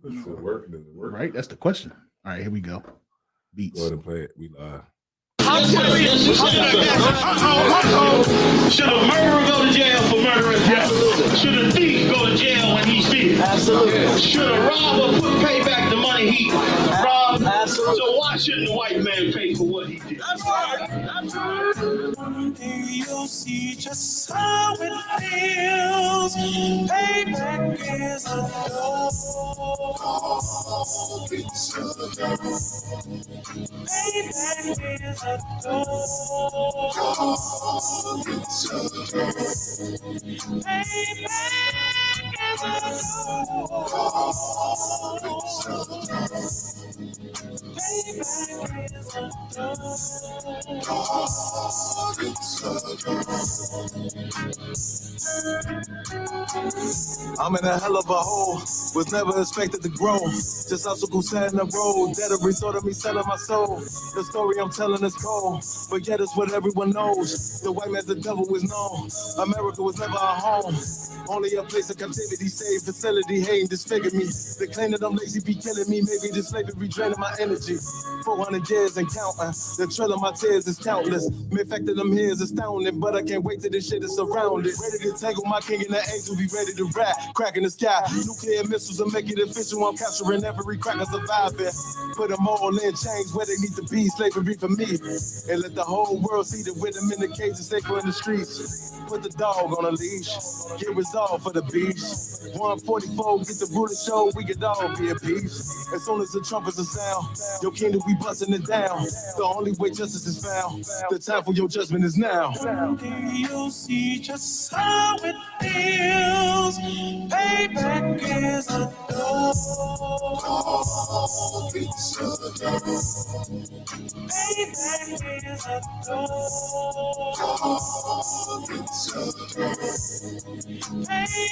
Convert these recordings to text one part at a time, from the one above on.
Does it work? Does it work? Right? That's the question. All right, here we go. Beats. Go ahead and play it. We live. Should a murderer go to jail for murdering? Absolutely. Should a thief go to jail when he steals? Absolutely. Should a robber pay back the money he robbed? Absolutely. So why shouldn't the white man pay for what he did? That's right. That's right. One day you'll see just how it feels. Payback is a Payback is a I'm in a hell of a hole, was never expected to grow. Just obstacles set in the road, that a result of me selling my soul. The story I'm telling is cold, but yet it's what everyone knows. The white man's the devil is known. America was never our home. Only a place of captivity, safe facility, hating disfigure me. They claim that I'm lazy, be killing me. Maybe this slavery draining my energy. 400 years and counting. The trail of my tears is countless. The fact that I'm here is astounding, but I can't wait till this shit is surrounded. Ready to tangle my king and the angel, be ready to rap. Crack in the sky, nuclear missiles and make it official. I'm capturing every cracker surviving. Put them all in chains where they need to be. Slavery for me. And let the whole world see that with them in the cage and safer in the streets. Put the dog on a leash. Get resolved for the beast. 144, get the ruler show. We could all be at peace. As soon as the trumpets are sound, your kingdom we busting it down. The only way justice is found. The time for your judgment is now. Someday you'll see just how it feels. Payback is a dog. Payback is a dog. Payback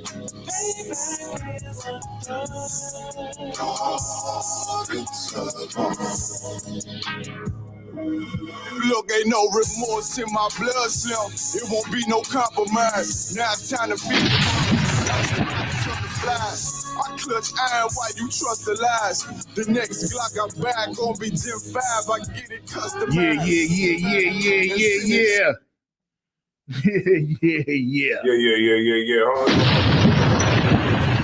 is a dog. Look, ain't no remorse in my blood, Slim. It won't be no compromise. Now it's time to feed I clutch iron while you trust the lies. The next Glock I'm back gon' be Gen 5. I get it customized. Yeah.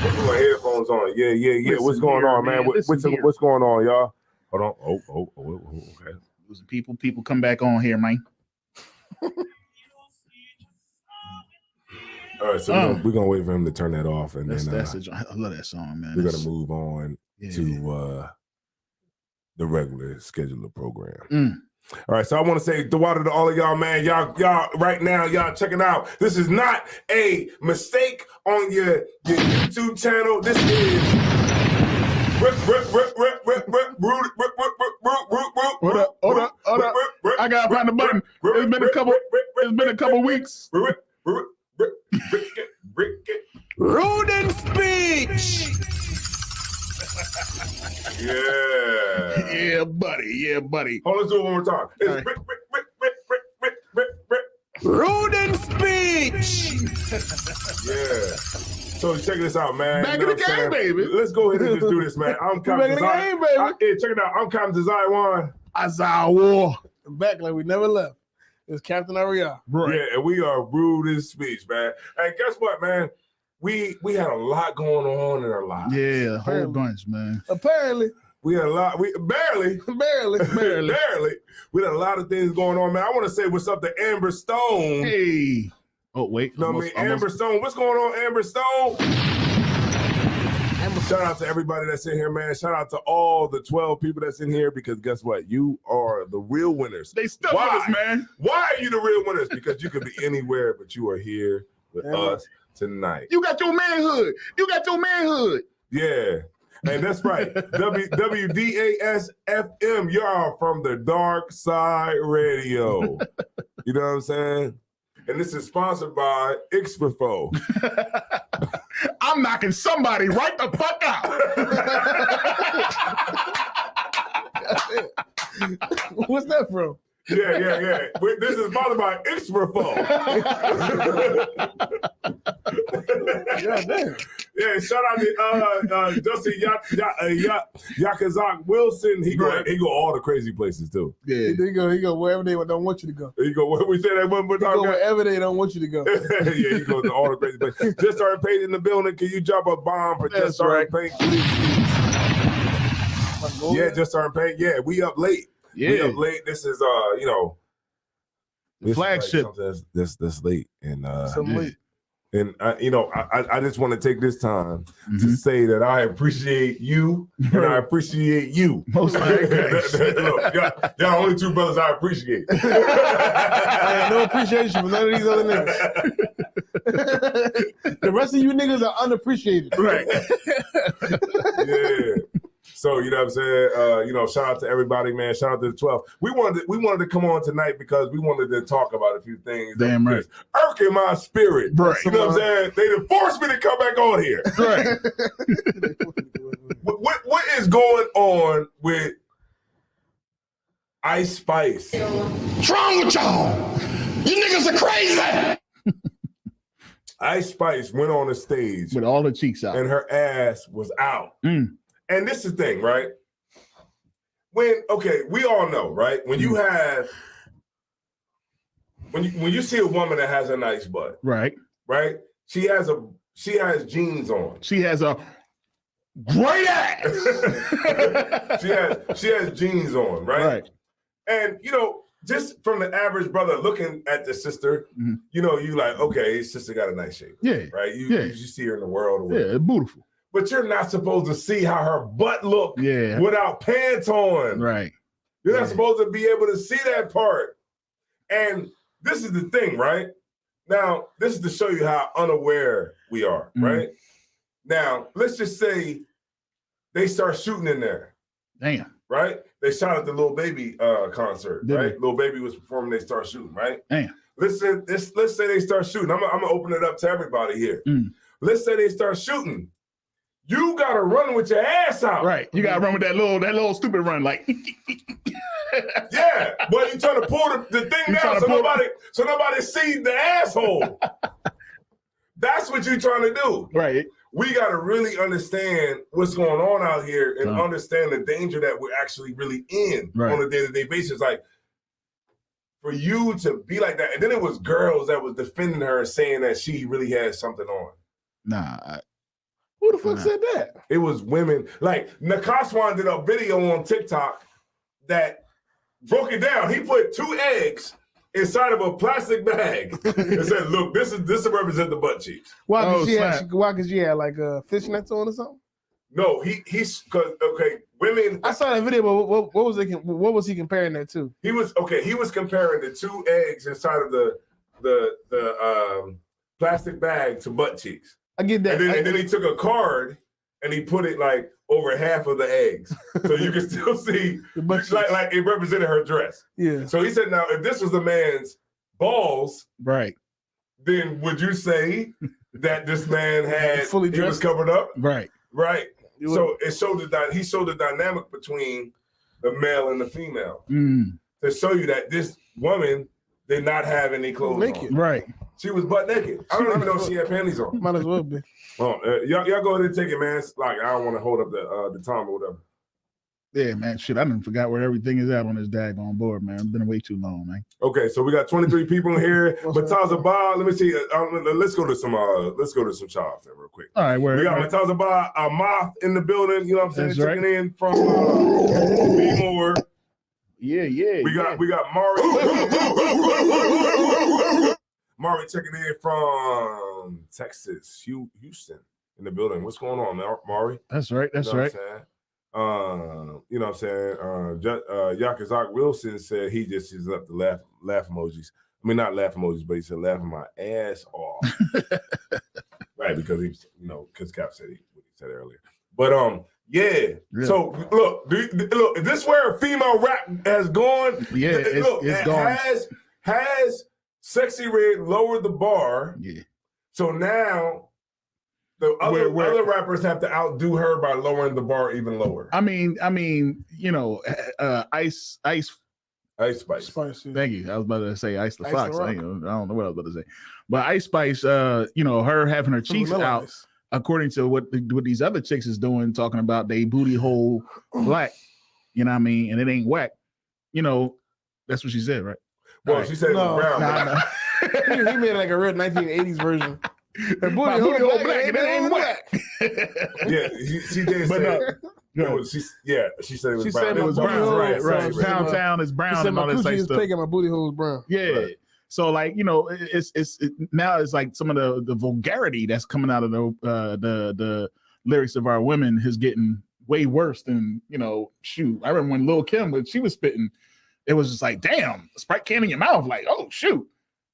Put my headphones on. Yeah. Listen What's going here, on, man? man. Listen What's going on, y'all? Hold on. Okay. People come back on here, man. All right, so we're gonna wait for him to turn that off, and I love that song, man. We're gonna move on to the regular scheduled program. All right, so I want to say the water to all of y'all, man. Y'all right now, y'all checking out. This is not a mistake on your YouTube channel. This is Hold up. I gotta find the button. It's been a couple weeks. Rude and speech. Yeah, buddy. Hold on, let's do it one more time. It's Rude and speech. Yeah. So check this out, man. Back in the game, baby. Let's go ahead and just do this, man. I'm back in the game, baby. Check it out. I'm Captain Zion. Isaiah War. Back like we never left. It's Captain Ariel. Right. Yeah, and we are rude in speech, man. And guess what, man? We had a lot going on in our lives. Yeah, a whole bunch, man. Apparently. We had a lot. We barely. We had a lot of things going on, man. I want to say what's up to Amber Stone. Hey. Oh, wait. You know what I mean? Amber Stone. What's going on, Amber Stone? Shout out to everybody that's in here, man. Shout out to all the 12 people that's in here, because guess what? You are the real winners. They stuck with us, man. Why are you the real winners? Because you could be anywhere, but you are here with us tonight. You got your manhood. Yeah. And that's right. WDAS FM, y'all from the Dark Side Radio. You know what I'm saying? And this is sponsored by Ixfafo. I'm knocking somebody right the fuck out. What's that from? Yeah. This is sponsored by Extra Phone. Yeah, damn. Yeah, shout out to Justin Yakazak Wilson. He go all the crazy places too. Yeah. He go wherever they don't want you to go. He go. What we say that one more He time? go wherever they don't want you to go. Yeah, he goes to all the crazy places. Just Started Paint in the building. Can you drop a bomb for Just Started Paint? Yeah, Just Started Paint. Yeah, we up late. Yeah. We up late. This is the flagship. That's late and Late. And I just want to take this time to say that I appreciate you and I appreciate you. Most Look, y'all only two brothers I appreciate. I have no appreciation for none of these other niggas. The rest of you niggas are unappreciated. Right. Yeah. So you know what I'm saying? Shout out to everybody, man. Shout out to the 12. We wanted to come on tonight because we wanted to talk about a few things. Damn right. Irking my spirit. Right. You know what I'm saying? They done forced me to come back on here. Right. What is going on with Ice Spice? What's wrong with y'all? You niggas are crazy. Ice Spice went on the stage With all the cheeks out. and her ass was out. And this is the thing, right? We all know, right? When you have, when you see a woman that has a nice butt, Right. She has jeans on. She has a great she ass. has jeans on, right? And just from the average brother looking at the sister, you like, okay, his sister got a nice shape. Yeah. Right? You see her in the world or whatever. Yeah, beautiful. But you're not supposed to see how her butt look Yeah. without pants on. Right. You're not supposed to be able to see that part. And this is the thing, right? Now, this is to show you how unaware we are, right? Now, let's just say they start shooting in there. Damn. Right? They shot at the Lil Baby concert, right? Lil Baby was performing, they start shooting, right? Damn. Let's say they start shooting. I'm gonna open it up to everybody here. Let's say they start shooting. You gotta run with your ass out. Right. You gotta run with that little stupid run, like yeah. Well, you trying to pull the thing down so nobody sees the asshole. That's what you're trying to do. Right. We gotta really understand what's going on out here and understand the danger that we're actually really in on a day-to-day basis. Like, for you to be like that, and then it was girls that was defending her saying that she really had something on. Nah. Who the fuck said that? It was women. Like, Nakaswan did a video on TikTok that broke it down. He put 2 eggs inside of a plastic bag and said, look, this is represent the butt cheeks. Why? Because she had like fishnets on or something? No, he's because women. I saw that video, but what was he comparing that to? He was comparing the 2 eggs inside of the plastic bag to butt cheeks. I get that. And then he took a card and he put it like over half of the eggs, so you can still see like it represented her dress. Yeah. So he said, now if this was a man's balls, right, then would you say that this man had fully dressed, was covered up? Right. Right. So it showed he showed the dynamic between the male and the female to show you that this woman did not have any clothes on. Right. She was butt naked. I don't even know if she had panties on. Might as well be. Oh, y'all go ahead and take it, man. It's like, I don't want to hold up the time or whatever. Yeah, man. Shit, I done forgot where everything is at on this daggone board, man. It's been way too long, man. Okay, so we got 23 people in here. Mataza Ba, let me see. Let's go to some shots real quick. All right, we got Mataza Ba, Moth in the building. You know what I'm saying? That's Checking in from B-More. Yeah. We got Mari. Mari checking in from Texas, Houston in the building. What's going on, Mari? That's right. That's right. You know what I'm saying? Yakazak Wilson said he just is up to laugh emojis. I mean, not laugh emojis, but he said laughing my ass off. Right, because because Cap said what he said earlier. But yeah. So look, is this where a female rap has gone? Yeah, it's gone. Has Sexy Red lowered the bar? Yeah. So now the other rappers have to outdo her by lowering the bar even lower. I mean, Ice Ice Spice. Thank you. I was about to say Ice the Ice Fox. the I Rock. don't know what I was about to say. But Ice Spice, her having her cheeks Vanilla out, Ice. according to what these other chicks is doing, talking about they booty hole black, you know what I mean? And it ain't whack. You know, that's what she said, right? Well, Right. she said it was brown. Nah. He made like a real 1980s version. The My booty hole black and it ain't whack. Yeah, she did But say no. she said it was She brown. said It my was booty brown. hole- Right. so- Downtown is He brown said and my all this coochie type is stuff. pink and my booty hole is brown. Yeah. Right. So like, it's now it's like some of the vulgarity that's coming out of the lyrics of our women is getting way worse than, shoot. I remember when Lil' Kim, when she was spitting, it was just like, damn, Sprite can in your mouth, like, oh shoot.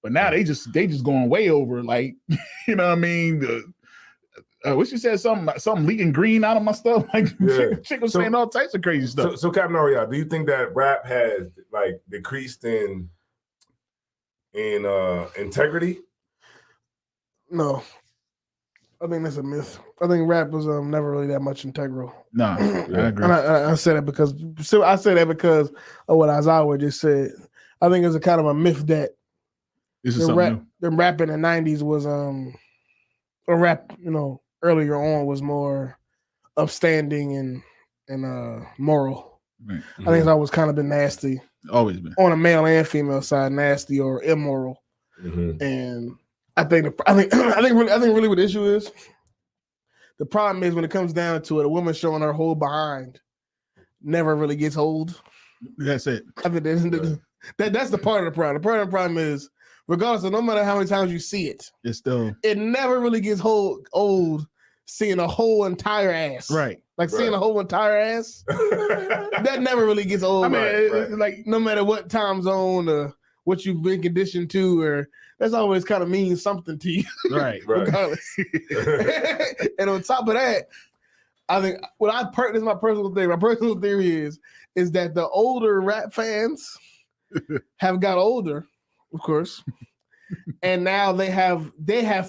But now they just going way over, like, you know what I mean? What she said, something leaking green out of my stuff. Like, Yeah. chick was So- saying all types of crazy stuff. So Captain Ariel, do you think that rap has like decreased in integrity? No. I think that's a myth. I think rap was never really that much integral. No, I agree. And I said that because of what Isaiah just said. I think it's a kind of a myth that This is something new. the rap in the 90s was or rap, earlier on was more upstanding and moral. Right. I think it's always kind of been nasty Always been. on a male and female side, nasty or immoral. Mm-hmm. And I think really what the issue is, the problem is when it comes down to it, a woman showing her whole behind never really gets old. That's it. I think that's the part of the problem. The part of the problem is, regardless of no matter how many times you see it, It's still it never really gets old seeing a whole entire ass. right. Like seeing Right. a whole entire ass, that never really gets old. I mean, Right. like no matter what time zone or what you've been conditioned to, or that's always kind of means something to you, Right. Right. regardless. And on top of that, I think this is my personal theory. My personal theory is that the older rap fans have got older, of course, and now they have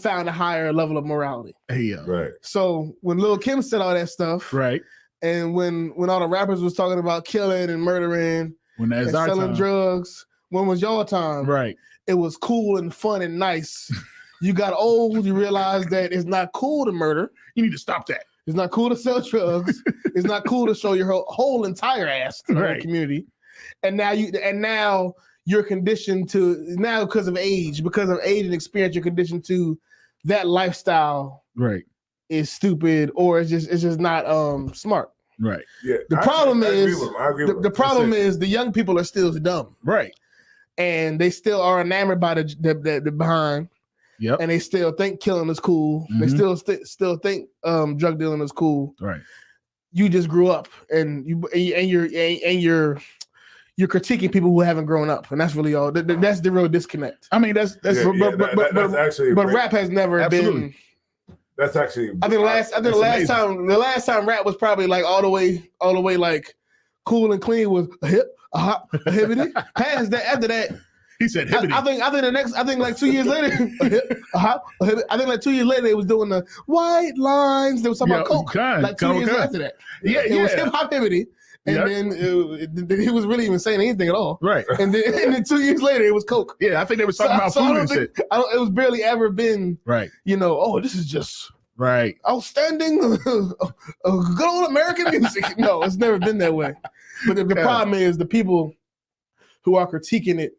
found a higher level of morality. Hey, Right. So when Lil' Kim said all that stuff, right. and when all the rappers was talking about killing and murdering When and that's our selling time. drugs, when was your time? Right. It was cool and fun and nice. You got old, you realized that it's not cool to murder. You need to stop that. It's not cool to sell drugs. It's not cool to show your whole entire ass to the whole Right. community. And now you're conditioned to because of age and experience, you're conditioned to that lifestyle Right. is stupid or it's just not smart. Right. Yeah. The problem I agree is with him. I agree with the him. problem That's it. is the young people are still dumb Right. and they still are enamored by the behind. Yep. And they still think killing is cool. They Mhm. still think drug dealing is cool. Right. You just grew up, and you're critiquing people who haven't grown up, and that's really all. That's the real disconnect. I mean, that's Yeah, yeah, that's actually a But great- rap has never Absolutely. been. That's actually. I think the last time rap was probably like all the way like cool and clean was a hip, a hop, a hibbity. Past that, after that. he said I hibbity. think like 2 years later, I think like 2 years later they was doing the white lines. They was talking about coke. Like 2 years after that, it was hip hop hibbity, and then he was really even saying anything at all. Right. And then 2 years later it was coke. Yeah, I think they were talking about So I food don't and shit. think it was barely ever been. Right. Oh, this is just Right. outstanding, good old American music. No, it's never been that way. But the problem is the people who are critiquing it.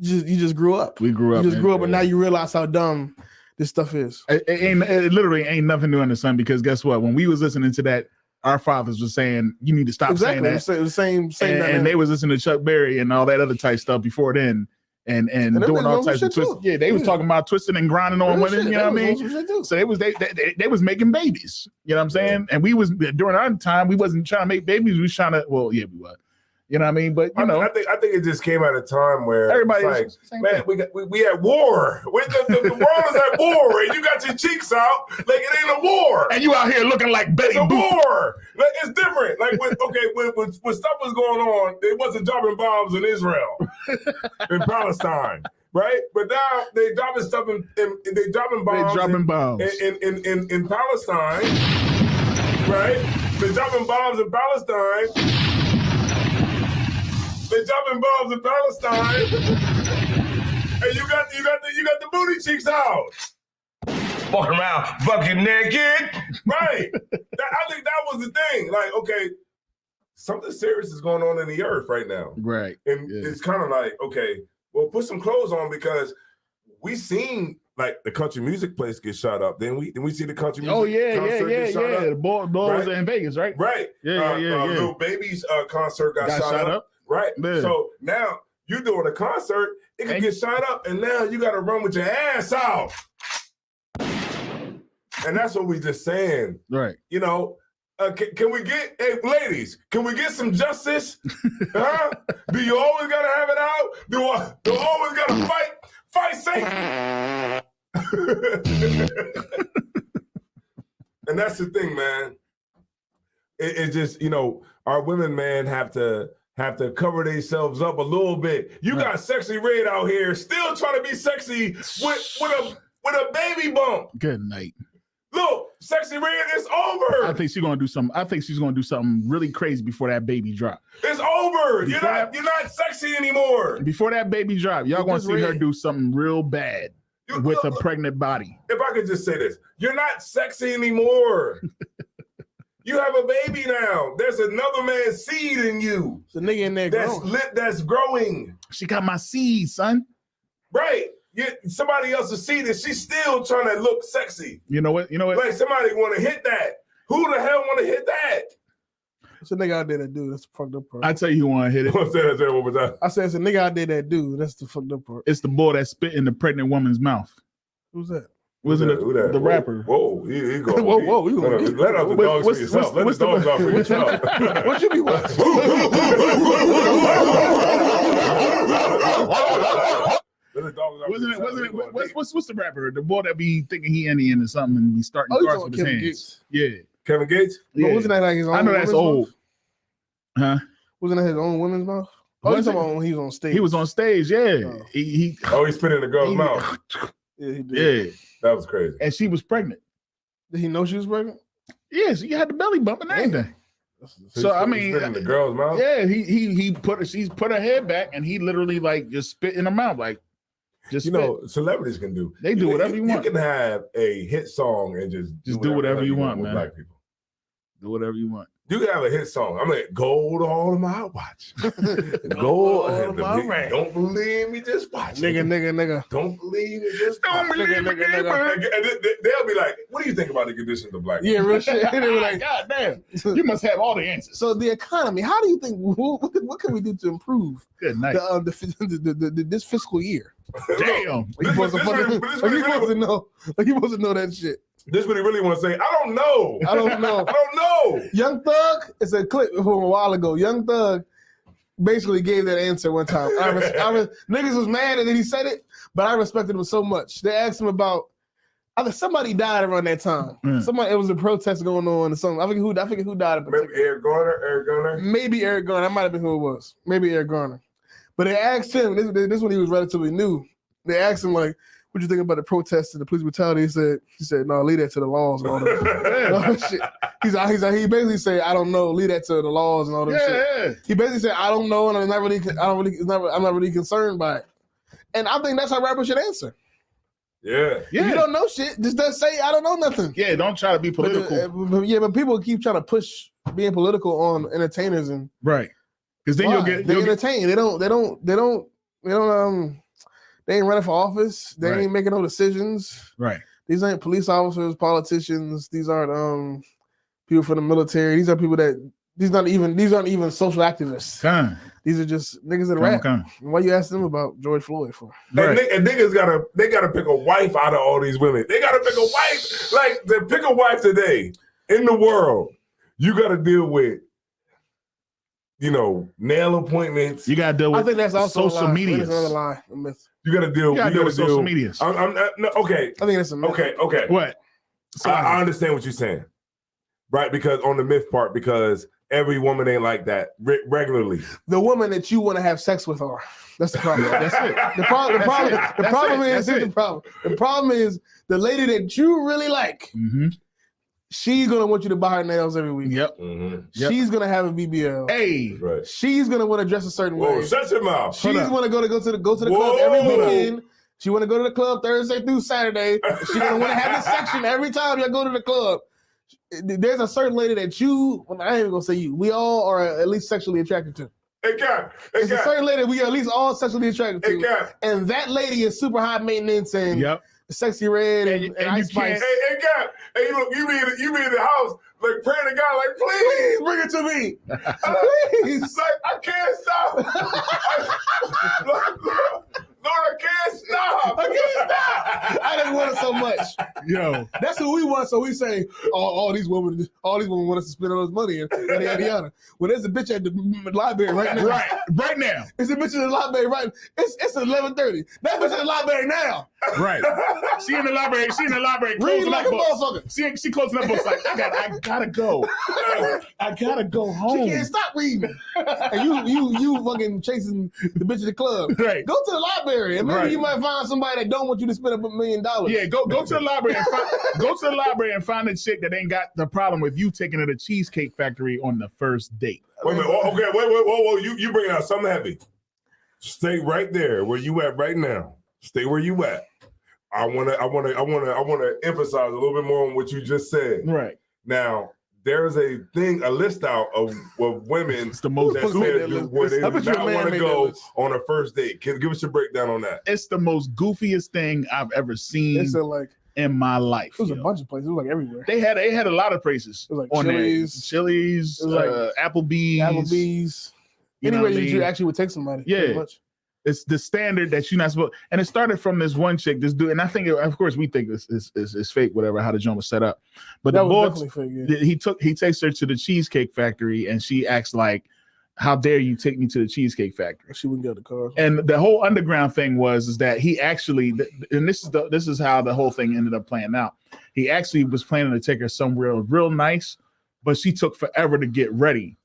You just grew up. We grew up. You just man. grew up, and now you realize how dumb this stuff is. It literally ain't nothing new under the sun because guess what? When we was listening to that, our fathers were saying you need to stop saying that. It's the same. And they was listening to Chuck Berry and all that other type stuff before then, and them doing niggas all on types some of shit twists. too. Yeah, they was talking about twisting and grinding on women. You know what I mean? So they was making babies. You know what I'm saying? And we was during our time we wasn't trying to make babies. We was trying to. Well, yeah, we was. You know what I mean? But you know, I think it just came at a time where everybody it's like, man, we at war. The world is at war, and you got your cheeks out like it ain't a war. and you out here looking like Betty It's a Boop. war. Like, it's different. Like when stuff was going on, they wasn't dropping bombs in Israel, in Palestine, right? But now they dropping stuff they dropping bombs. They dropping bombs. in Palestine, right? They dropping bombs in Palestine. They dropping bombs in Palestine. And you got the booty cheeks out. Walking around fucking naked. Right. I think that was the thing. Like, okay, something serious is going on in the earth right now. Right. And it's kind of like, okay, well, put some clothes on because we seen like the country music place get shot up. Then we see the country music concert get shot up. The boys in Vegas, right? Right. Yeah. Lil Baby's concert got shot up. Right. Man. So now you doing a concert, it can get shot up, and now you got to run with your ass out. And that's what we just saying. Right. You know, can we get, hey, ladies, can we get some justice? Huh? Do you always got to have it out? Do I always got to fight Satan? And that's the thing, man. It just, you know, our women, man, have to cover themselves up a little bit. You got Sexy Red out here still trying to be sexy with a baby bump. Good night. Look, Sexy Red, it's over. I think she's gonna do something. I think she's gonna do something really crazy before that baby drop. It's over. You're not sexy anymore. Before that baby drop, y'all gonna see her do something real bad with a pregnant body. If I could just say this, you're not sexy anymore. You have a baby now. There's another man's seed in you. The nigga in there that's growing. She got my seed, son. Right. Somebody else's seed, and she's still trying to look sexy. You know what? Like somebody want to hit that. Who the hell want to hit that? It's a nigga out there that do. That's the fucked up part. I tell you who want to hit it. Say that one more time. I said it's a nigga out there that do. That's the fucked up part. It's the boy that spit in the pregnant woman's mouth. Who's that? Wasn't it the rapper? Whoa, he go. Whoa, you gonna let out the dogs for yourself. Let the dogs out for yourself. What you be watching? Wasn't it? What's the rapper? The boy that be thinking he Indian or something and be starting cars with his hands. Gates. Yeah. Kevin Gates? Yeah. Wasn't that like his own? I know that's old. Mouth? Huh? Wasn't that his own women's mouth? Oh, he's on. He was on stage. He was on stage. Yeah. Oh. He spit in the girl's mouth. Yeah, he did. Yeah. That was crazy. And she was pregnant. Did he know she was pregnant? Yeah, she had the belly bump and everything. So I mean, spit in the girl's mouth. Yeah, she's put her head back and he literally like just spit in her mouth, like just you know, celebrities can do. They do whatever you want. You can have a hit song and just do whatever you want, man. Black people. Do whatever you want. You can have a hit song. I mean, gold all of my watch. Gold all of my ring. Don't believe me, just watch. Nigga. Don't believe me, just Don't watch. believe me, nigga. And they'll be like, what do you think about the conditions of black people? Yeah, real shit. They were like, God damn. You must have all the answers. So the economy, how do you think, what can we do to improve Good night. this fiscal year? Damn. You supposed to know that shit. This what he really want to say. I don't know. I don't know. Young Thug, it's a clip from a while ago. Young Thug basically gave that answer one time. Niggas was mad and then he said it, but I respected him so much. They asked him about, I think somebody died around that time. It was a protest going on or something. I forget who died. Maybe Eric Garner. Maybe Eric Garner. That might have been who it was. Maybe Eric Garner. But they asked him, this when he was relatively new. They asked him like, what you think about the protests and the police brutality? He said, no, leave that to the laws and all that shit. He basically said, I don't know, leave that to the laws and all that shit. He basically said, I don't know, and I'm not really concerned by it. And I think that's how rappers should answer. Yeah. If you don't know shit, just say I don't know nothing. Yeah, don't try to be political. But people keep trying to push being political on entertainers and right. Because then you'll get entertained. They ain't running for office. They ain't making no decisions. Right. These ain't police officers, politicians. These aren't people from the military. These are people these aren't even social activists. These are just niggas that rap. Why you ask them about George Floyd for? Right. And niggas gotta pick a wife out of all these women. They gotta pick a wife. Like they pick a wife today in the world. You gotta deal with, nail appointments. You gotta deal with. I think that's also social media. That's another lie. A myth. You gotta deal with social media. Okay. I think that's a myth. Okay. What? I understand what you're saying, right? Because on the myth part, because every woman ain't like that regularly. The woman that you want to have sex with are. That's the problem. That's it. The problem is the problem is the lady that you really like. Mm-hmm. She's gonna want you to buy her nails every week. Yep. Mm-hmm. She's gonna have a BBL. Hey. Right. She's gonna want to dress a certain Whoa, way. shut your mouth. She's up. gonna go to the club Whoa. every weekend. She want to go to the club Thursday through Saturday. She's gonna want to have a section every time y'all go to the club. There's a certain lady that you, well, I ain't even gonna say you, we all are at least sexually attracted to. Hey, Cap. Hey, It's a Cap. certain lady we are at least all sexually attracted Hey, to. Cap. And that lady is super high maintenance and Yep. sexy red and And Ice you Spice. can't- Hey, Cap. Hey, look, you be in the house, like, praying to God, like, please. Please bring it to me. Please. It's like, I can't stop. Lord, I can't stop. I can't stop. I didn't want it so much. Yo. That's what we want. So we say, all these women want us to spend all this money and yada yada. Well, there's a bitch at the library right now. Right now. There's a bitch in the library right. It's 11:30. That bitch in the library now. Right. She in the library. Reading Closing like up a books. motherfucker. She closing up books like, I gotta go. I gotta go home. She can't stop reading. And you fucking chasing the bitch at the club. Right. Go to the library and maybe Right. you might find somebody that don't want you to spend $1 million. Yeah, go to the library and find a chick that ain't got the problem with you taking her to Cheesecake Factory on the first date. Wait a minute. Okay, whoa. You bringing out something heavy. Stay right there where you at right now. Stay where you at. I wanna emphasize a little bit more on what you just said. Right. Now, there's a list out of women It's the most that Who made said that list? where they I do bet you a not man want to made that go list. on a first date. Give us your breakdown on that. It's the most goofiest thing I've ever seen It's like in my life. it was a yo. bunch of places. It was like everywhere. They had a lot of places It was like on Chili's. there. Chili's, It was like Applebee's. Applebee's. You know Anywhere what I you mean? actually would take somebody. Yeah. pretty much. It's the standard that you're not supposed. And it started from this one chick, this dude, and I think, of course, we think it's fake, whatever, how the joint was set up. But That the was boy, definitely fake. Yeah. he takes her to the Cheesecake Factory, and she acts like, "How dare you take me to the Cheesecake Factory?" She wouldn't get the car. And the whole underground thing is that he actually, and this is how the whole thing ended up playing out. He actually was planning to take her somewhere real nice, but she took forever to get ready,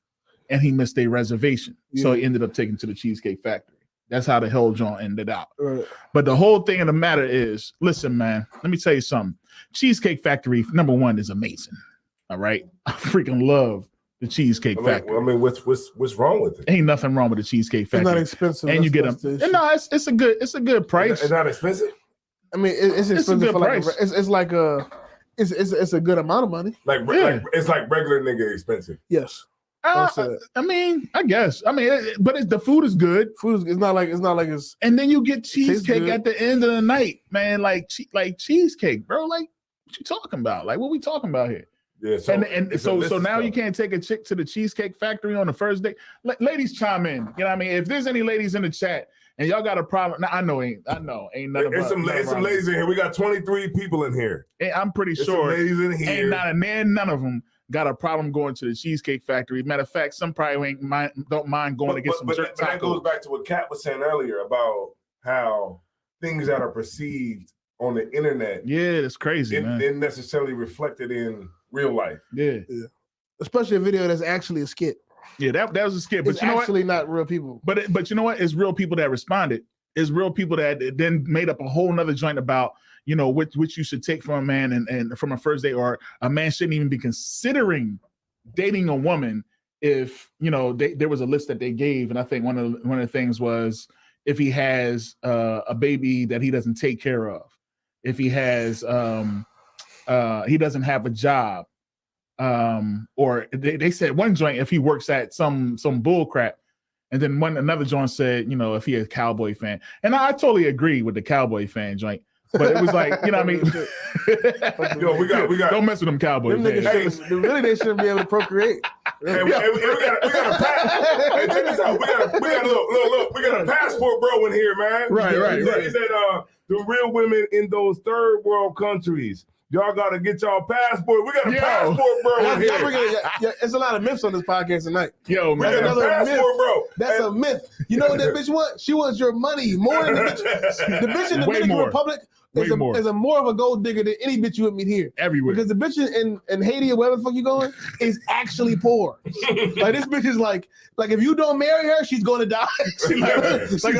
and he missed a reservation, so he ended up taking her to the Cheesecake Factory. That's how the whole joint ended out. Right. But the whole thing of the matter is, listen, man, let me tell you something. Cheesecake Factory, number one, is amazing. All right, I freaking love the Cheesecake Factory. I mean, what's wrong with it? Ain't nothing wrong with the Cheesecake It's not Factory. expensive. And you get that's them. the issue. No, it's a good price. It's not expensive. I mean, it's expensive good for like price. it's like it's a good amount of money. Like it's like regular nigga expensive. Yes. I mean, I guess. I mean, but the food is good. Food is it's not like it's And then you get cheesecake good. at the end of the night, man. Like cheesecake, bro. Like, what you talking about? Like, what we talking about here? Yeah. So now you can't take a chick to the Cheesecake Factory on the first date. Ladies, chime in. You know what I mean? If there's any ladies in the chat and y'all got a problem, I know ain't nothing. There's some ladies in here. We got 23 people in here. I'm pretty There's sure some ladies in ain't here. none of them got a problem going to the Cheesecake Factory. Matter of fact, some probably don't mind going to get some but jerk that goes tacos. back to what Kat was saying earlier about how things that are perceived on the internet Yeah, that's crazy, man. isn't necessarily reflected in real life. Yeah, especially a video that's actually a skit. yeah, that was a skit. But It's you know what? actually not real people. But you know what? It's real people that responded. It's real people that then made up a whole nother joint about, you know, which you should take from a man and from a first date, or a man shouldn't even be considering dating a woman if, you know, there was a list that they gave. And I think one of the things was if he has a baby that he doesn't take care of, if he has he doesn't have a job, or they said one joint if he works at some bull crap. And then another joint said, you know, if he a Cowboy fan. And I totally agree with the Cowboy fan joint. But it was like, you know what I mean? Yo, we got Don't mess with them Cowboy Them fans. niggas really they shouldn't be able to procreate. Hey, we got a pass. Hey, check this out. We got a passport bro in here, man. Right. He said, the real women in those third world countries, y'all gotta get y'all passport. We got a passport bro in here. It's a lot of myths on this podcast tonight. Yo, We man. got a passport bro. That's a myth. You know what that bitch wants? She wants your money more than the bitch. The bitch in the Way Dominican more. Republic Way more. Is a more of a gold digger than any bitch you would meet here. Everywhere. Because the bitch in Haiti or wherever the fuck you going is actually poor. Like this bitch is like if you don't marry her, she's going to die. like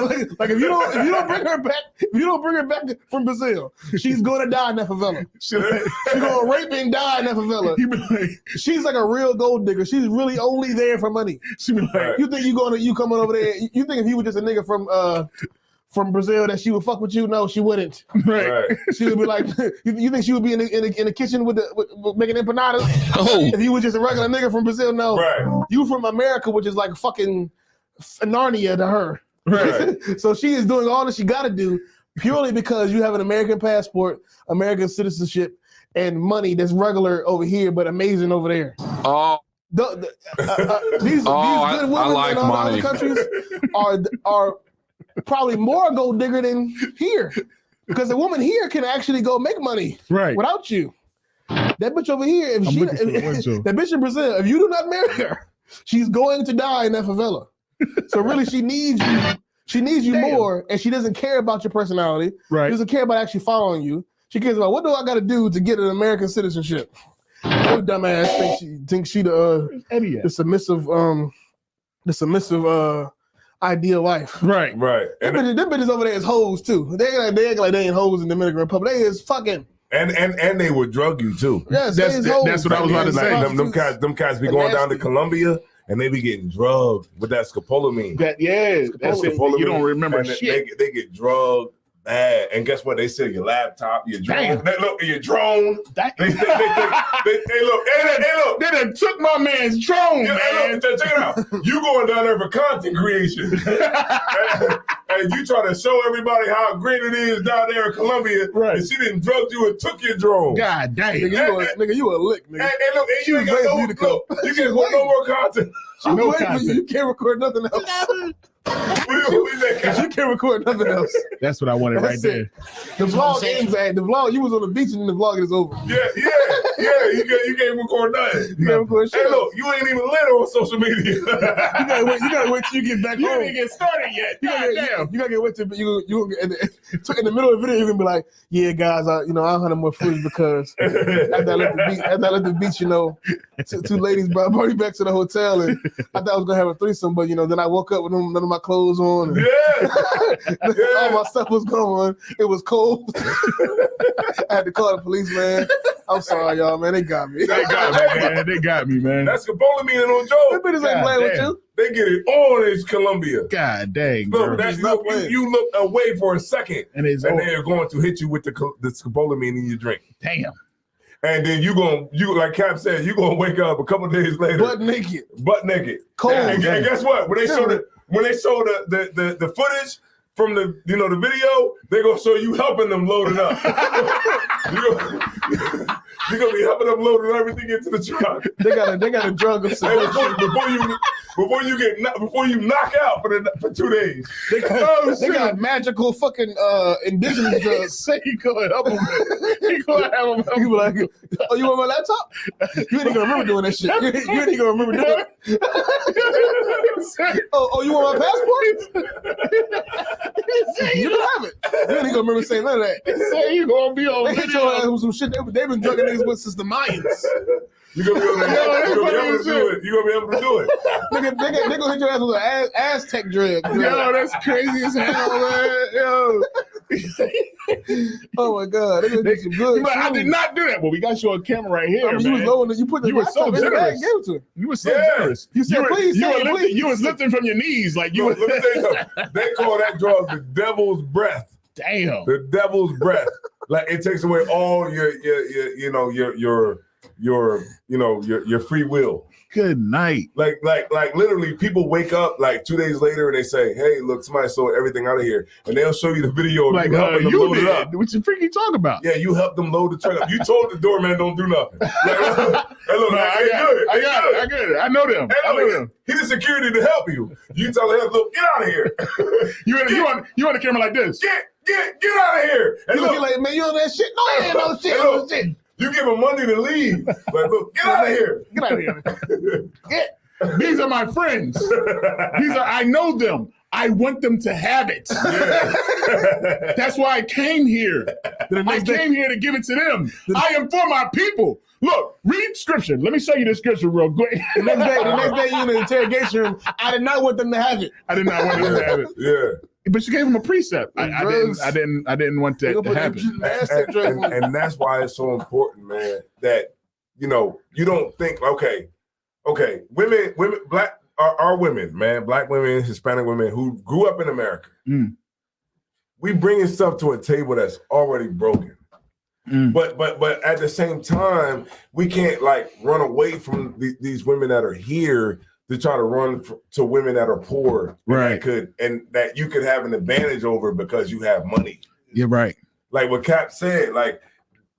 if you don't bring her back from Brazil, she's going to die in that favela. She's going to rape and die in that favela. She's like a real gold digger. She's really only there for money. She be like, you think you coming over there? You think if he was just a nigga from Brazil that she would fuck with you? No, she wouldn't. right. She would be like, you think she would be in the kitchen with making empanadas? Oh. If you was just a regular nigga from Brazil, no. Right. You from America, which is like fucking Narnia to her. Right. So she is doing all that she got to do purely because you have an American passport, American citizenship, and money that's regular over here but amazing over there. Oh. These good women I like in all the money. other countries are probably more gold digger than here, because the woman here can actually go make money without you. That bitch over here, if that bitch in Brazil, if you do not marry her, she's going to die in that favela. So really, she needs you. She needs you more, and she doesn't care about your personality. Right. She doesn't care about actually following you. She cares about what do I got to do to get an American citizenship. Your dumbass thinks she the submissive ideal wife. Right. And Them bitches over there is hoes too. They act like they ain't hoes in the Dominican Republic. They is fucking. And they would drug you too. Yes, That's what I was about to say. Them cats be going down to Colombia and they be getting drugged with that scopolamine. That's it. You don't remember and shit. They get drugged bad. And guess what? They steal your laptop, your drone. They look, your drone. They look. They done took my man's drone, man. Hey, look, check it out. You going down there for content creation. and you try to show everybody how great it is down there in Colombia. Right. And she didn't drug you and took your drone. God damn. Nigga, you a lick, nigga. And look, and you ain't got no, you can't put no more content. No content. You can't record nothing else. You can't record nothing else. That's what I wanted right there. The vlog ends at the vlog. You was on the beach and then the vlog is over. Yeah. You can't record nothing. You can't record shit. Hey, look, you ain't even lit on social media. You gotta wait till you get back You home. didn't get started yet. You gotta get wait till you in the middle of the video. You're gonna be like, yeah, guys, I hunted more footage because after I left the beach, two ladies brought me back to the hotel and I thought I was gonna have a threesome, but then I woke up with none of my clothes on. And all my stuff was gone. It was cold. I had to call the police, man. I'm sorry, y'all, man. They got me. They got me, man. That's scopolamine and on Joe. Them bitches ain't playing with you. They get it on in Colombia. God dang. Look, you look away for a second, and they're going to hit you with the scopolamine in your drink. Damn. And then you like Cap said, you gonna wake up a couple of days later, butt naked, cold. And guess what? When they show the footage from the the video, they're gonna show you helping them load it up. You're gonna be helping them load everything into the truck. They got a drug of before you knock out for 2 days. They got magical fucking indigenous drugs. Say he gonna help him. He gonna have him. You be like, oh, you want my laptop? You ain't gonna remember doing that shit. You ain't gonna remember doing it. Oh, you want my passport? You can have it. You ain't gonna remember saying none of that. Say you gonna be on video. They hit your ass with some shit they've been drugging niggas with since the Mayans. You're gonna be able to do it. You're gonna be able to do it. They gonna hit your ass with an Aztec drug. Yo, that's crazy as hell, man. Yo. Oh my God. They do some good shit. I did not do that, but we got you on camera right here. You was low you put the so in the bag and gave it to him. You were so generous. You said, please. You was lifting from your knees like you. Let me tell you something. They call that drug the devil's breath. Damn. The devil's breath. Like it takes away all your free will. Good night. Like literally people wake up like 2 days later and they say, hey, look, somebody stole everything out of here. And they'll show you the video of like, you helping them load it up. What you freaking talking about? Yeah, you helped them load the truck up. You told the doorman don't do nothing. Like, hey, look, I got it. I know them. Hey, look, he the security to help you. You tell him, look, get out of here. you on the camera like this. Get out of here. And look, like, man, you on that shit? No, I ain't no shit. No shit. You give him money to leave. Like, look, get out of here. Get out of here. These are my friends. I know them. I want them to have it. Yeah. That's why I came here. I came here to give it to them. I am for my people. Look, read scripture. Let me show you the scripture real quick. The next day you in the interrogation room. I did not want them to have it. I did not want them to have it. Yeah. But you gave him a precept. I didn't want that to happen. And that's why it's so important, man, that you don't think, okay, women, black our women, man, black women, Hispanic women who grew up in America. We bringing stuff to a table that's already broken. But at the same time, we can't like run away from these women that are here to try to run to women that are poor, right? That you could have an advantage over because you have money. You're right. Like what Cap said, like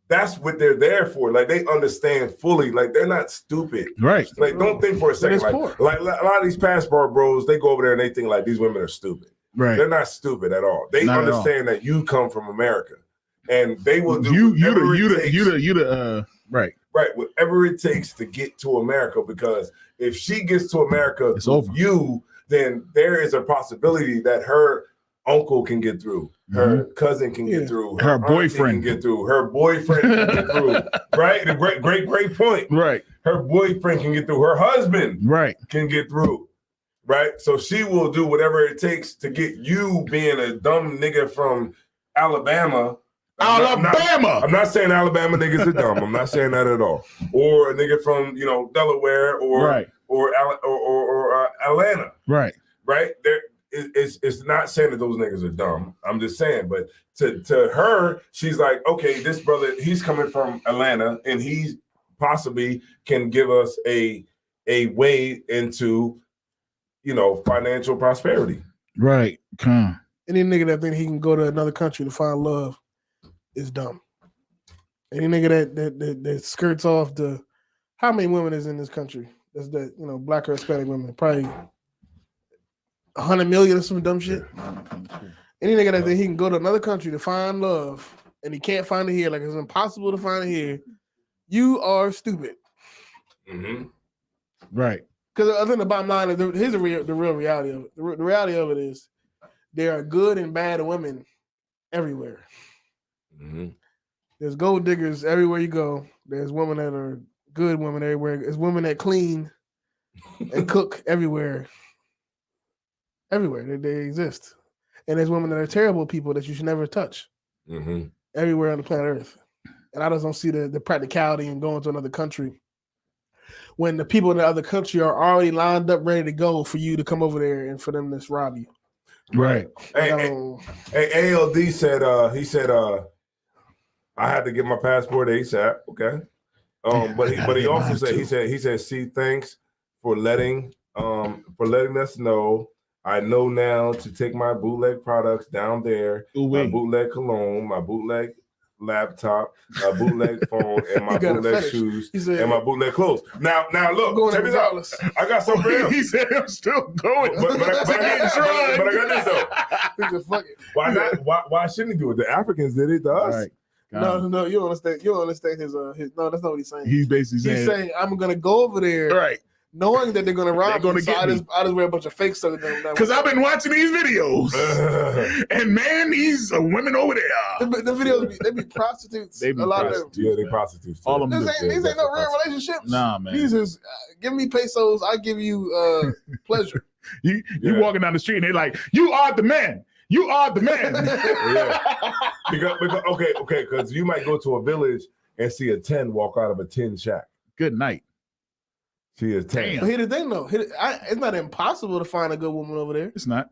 that's what they're there for. Like they understand fully. Like they're not stupid, right? Like don't think for a second. Like a lot of these passport bros, they go over there and they think like these women are stupid. Right? They're not stupid at all. They not understand that you come from America, and they will do right. Right, whatever it takes to get to America, because if she gets to America through you, then there is a possibility that her uncle can get through, her cousin can get through, her boyfriend can get through, her boyfriend can get through, right? The great point. Right. Her boyfriend can get through, her husband can get through, right? So she will do whatever it takes to get you, being a dumb nigga from Alabama. I'm not saying Alabama niggas are dumb. I'm not saying that at all. Or a nigga from Delaware or Atlanta. Right. There, it's not saying that those niggas are dumb. I'm just saying, but to her, she's like, okay, this brother, he's coming from Atlanta, and he possibly can give us a way into financial prosperity. Right. Come. Any nigga that think he can go to another country to find love is dumb. Any nigga that skirts off the how many women is in this country? That's black or Hispanic women, probably 100 million or some dumb shit. Any nigga that think he can go to another country to find love and he can't find it here, like it's impossible to find it here, you are stupid. Right. Because I think the bottom line is here's the real reality of it. The reality of it is there are good and bad women everywhere. There's gold diggers everywhere you go. There's women that are good women everywhere. There's women that clean and cook everywhere. Everywhere they exist. And there's women that are terrible people that you should never touch. Everywhere on the planet Earth. And I just don't see the practicality in going to another country when the people in the other country are already lined up ready to go for you to come over there and for them to rob you. Right. Hey, ALD said he said I had to get my passport ASAP. Okay. But he also said he said see, thanks for letting us know. I know now to take my bootleg products down there, my bootleg cologne, my bootleg laptop, my bootleg phone, and my bootleg shoes, and my bootleg clothes. Now look, check this out. I got something for him. He said I'm still going. But I got this though. Why not? Why shouldn't he do it? The Africans did it to us. Right. No, you don't understand. You don't understand his. No, that's not what he's saying. He's basically saying I'm gonna go over there, right, knowing that they're gonna rob me. So I just wear a bunch of fake stuff. Because I've been watching these videos, and man, these women over there. The videos they be prostitutes. A lot of them. Yeah, they prostitutes. All of them. These ain't no real relationships. Nah, man. These is give me pesos, I give you pleasure. You walking down the street and they're like, "You are the man. You are the man." Because because you might go to a village and see a 10 walk out of a 10 shack. Good night. She is 10. But here's the thing, though. It's not impossible to find a good woman over there. It's not.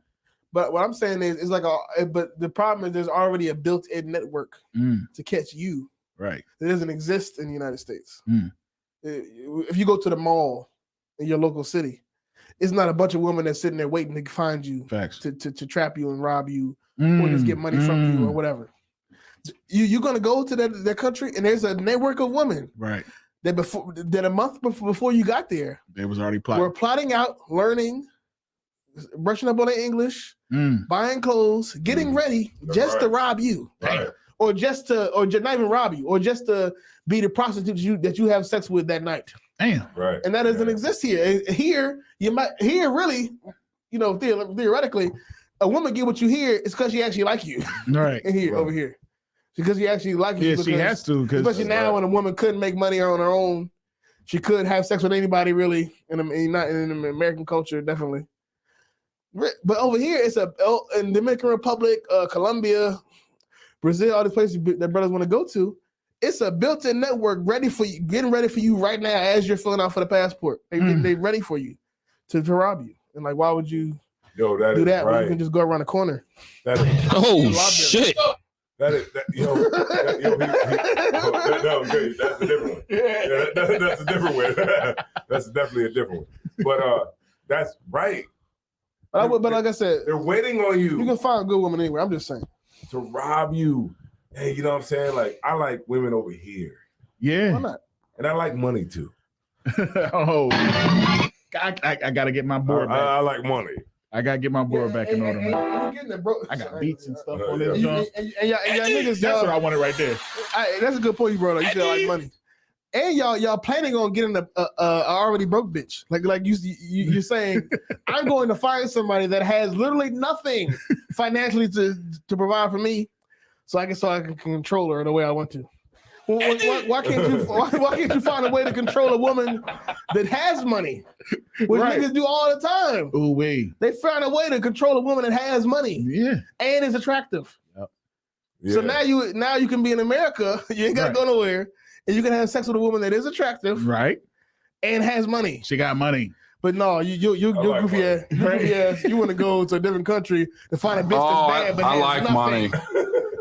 But what I'm saying is, it's like but the problem is there's already a built-in network to catch you. Right. That doesn't exist in the United States. If you go to the mall in your local city, it's not a bunch of women that's sitting there waiting to find you. Facts. To trap you and rob you or just get money from you or whatever. You're gonna go to that country and there's a network of women. Right. That a month before you got there, they was already plotting. We're plotting out, learning, brushing up on their English, buying clothes, getting ready just to rob you, or not even rob you, or just to be the prostitute that you have sex with that night. Damn. Right. And that doesn't exist here. Here really, theoretically, a woman get what you hear is because she actually like you. Right. Over here. because he actually likes you. Yeah, she has to. Especially now when a woman couldn't make money on her own, she couldn't have sex with anybody really. Not in American culture, definitely. But over here, it's in Dominican Republic, Colombia, Brazil, all these places that brothers want to go to. It's a built-in network ready for you, getting ready for you right now as you're filling out for the passport. They ready for you to rob you. And like, why would you do that when you can just go around the corner? Oh shit! That's a different one. Yeah, that's a different one. That's definitely a different one. But that's right. But like I said, they're waiting on you. You can find a good woman anywhere. I'm just saying. To rob you. Hey, you know what I'm saying? Like, I like women over here. Yeah. Why not? And I like money too. Oh, I gotta get my board back. I like money. I gotta get my board back in order, man. You're getting it, bro. I got beats and stuff on yeah. this joint. And y'all niggas, That's what I wanted right there. that's a good point you brought up. You said like money. And y'all planning on getting a already broke bitch. Like you're saying, I'm going to find somebody that has literally nothing financially to provide for me, so I can control her the way I want to. Why can't you find a way to control a woman that has money? Which niggas do all the time. Ooh wee. They found a way to control a woman that has money. Yeah. And is attractive. Yep. Yeah. So now you can be in America. You ain't gotta go nowhere. And you can have sex with a woman that is attractive, Right. and has money. She got money. But no, you like goofy ass. You want to go to a different country to find a bitch that's bad, but I has like nothing. money.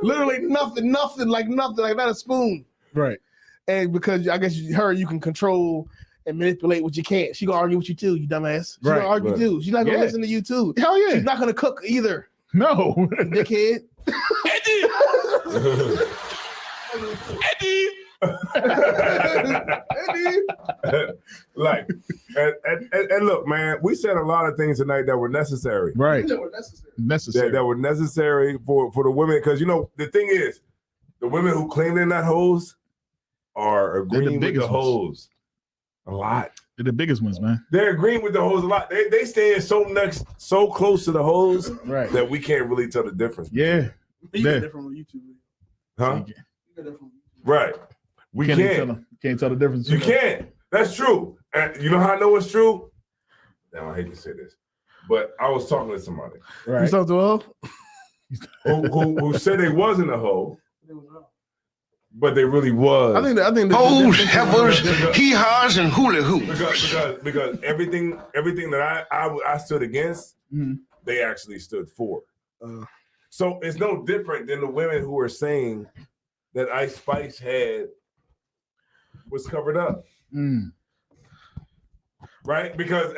Literally nothing, like not a spoon. Right. And because I guess you can control and manipulate what you can't. She gonna argue with you too, you dumbass. She Right. gonna argue too. She's not gonna listen to you too. Hell yeah. She's not gonna cook either, No. dickhead. Eddie. Like, and look, man, we said a lot of things tonight that were necessary. Right. Necessary. Necessary. That were necessary for the women. Because, you know, the thing is, the women who claim they're not hoes are agreeing with the biggest hoes a lot. They're the biggest ones, man. They're agreeing with the hoes a lot. They staying so close to the hoes Right. that we can't really tell the difference. Yeah. You Yeah. get that from YouTube. Huh? You get that from Right. We Can't can't. tell them. Can't tell the difference. You can't. That's true. And you know how I know it's true? Now I hate to say this, but I was talking to somebody You Right. talk to her? who said they wasn't a hoe, but they really was. I think Hoes, heifers, hee-haws, and hula hoops. because everything that I stood against, Mhm. they actually stood for. So it's no different than the women who are saying that Ice Spice had was covered up, Mm. right? Because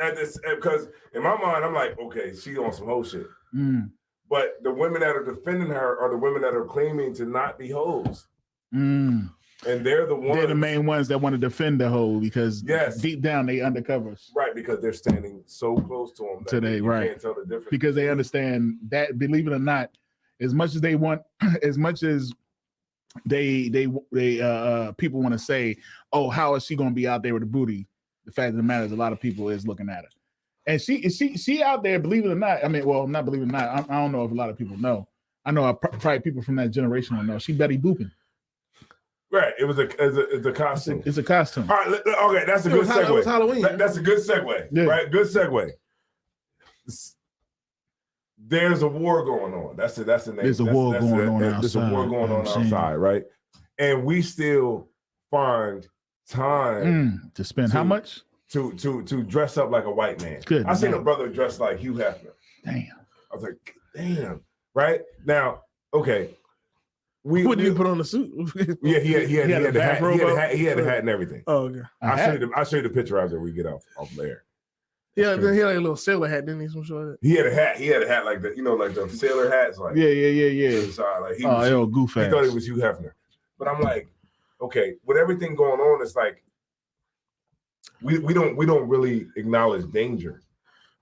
in my mind, I'm like, okay, she on some hoe shit. Mm. But the women that are defending her are the women that are claiming to not be hoes. Mm. And they're the ones. They're the main ones that want to defend the hoe because Yes. deep down they undercovers Right, because they're standing so close to them that Today, you right. can't tell the difference. because they understand that, believe it or not, as much as they want, as much as they people want to say, oh, how is she going to be out there with a booty? The fact of the matter is a lot of people is looking at her. And she out there, believe it or not. I mean, well, not believe it or not. I don't know if a lot of people know. I know probably people from that generation don't know. She Betty Booping. Right, it's a costume. It's a costume. All right, okay, that's a It good was it was segue. Halloween. That's a good segue, Yeah. right? Good segue. There's a war going on. That's the name. There's a war going on There's a war outside. going on I'm saying. outside, right? And we still find time To spend how much? to dress up like a white man. Good I seen a man. brother dressed like Hugh Hefner. Damn. I was like, damn, right? Now, okay. What did you put on the suit? Yeah, he had a the hat. bathrobe on? He had a hat and everything. Oh, okay. I'll show you the picture after we get off there. Yeah, then he had like a little sailor hat, didn't he? Some shit like that. He had a hat like the, like the sailor hats, like Yeah. inside. Like he Goof he ass. thought it was Hugh Hefner. But I'm like, okay, with everything going on, it's like we don't really acknowledge danger.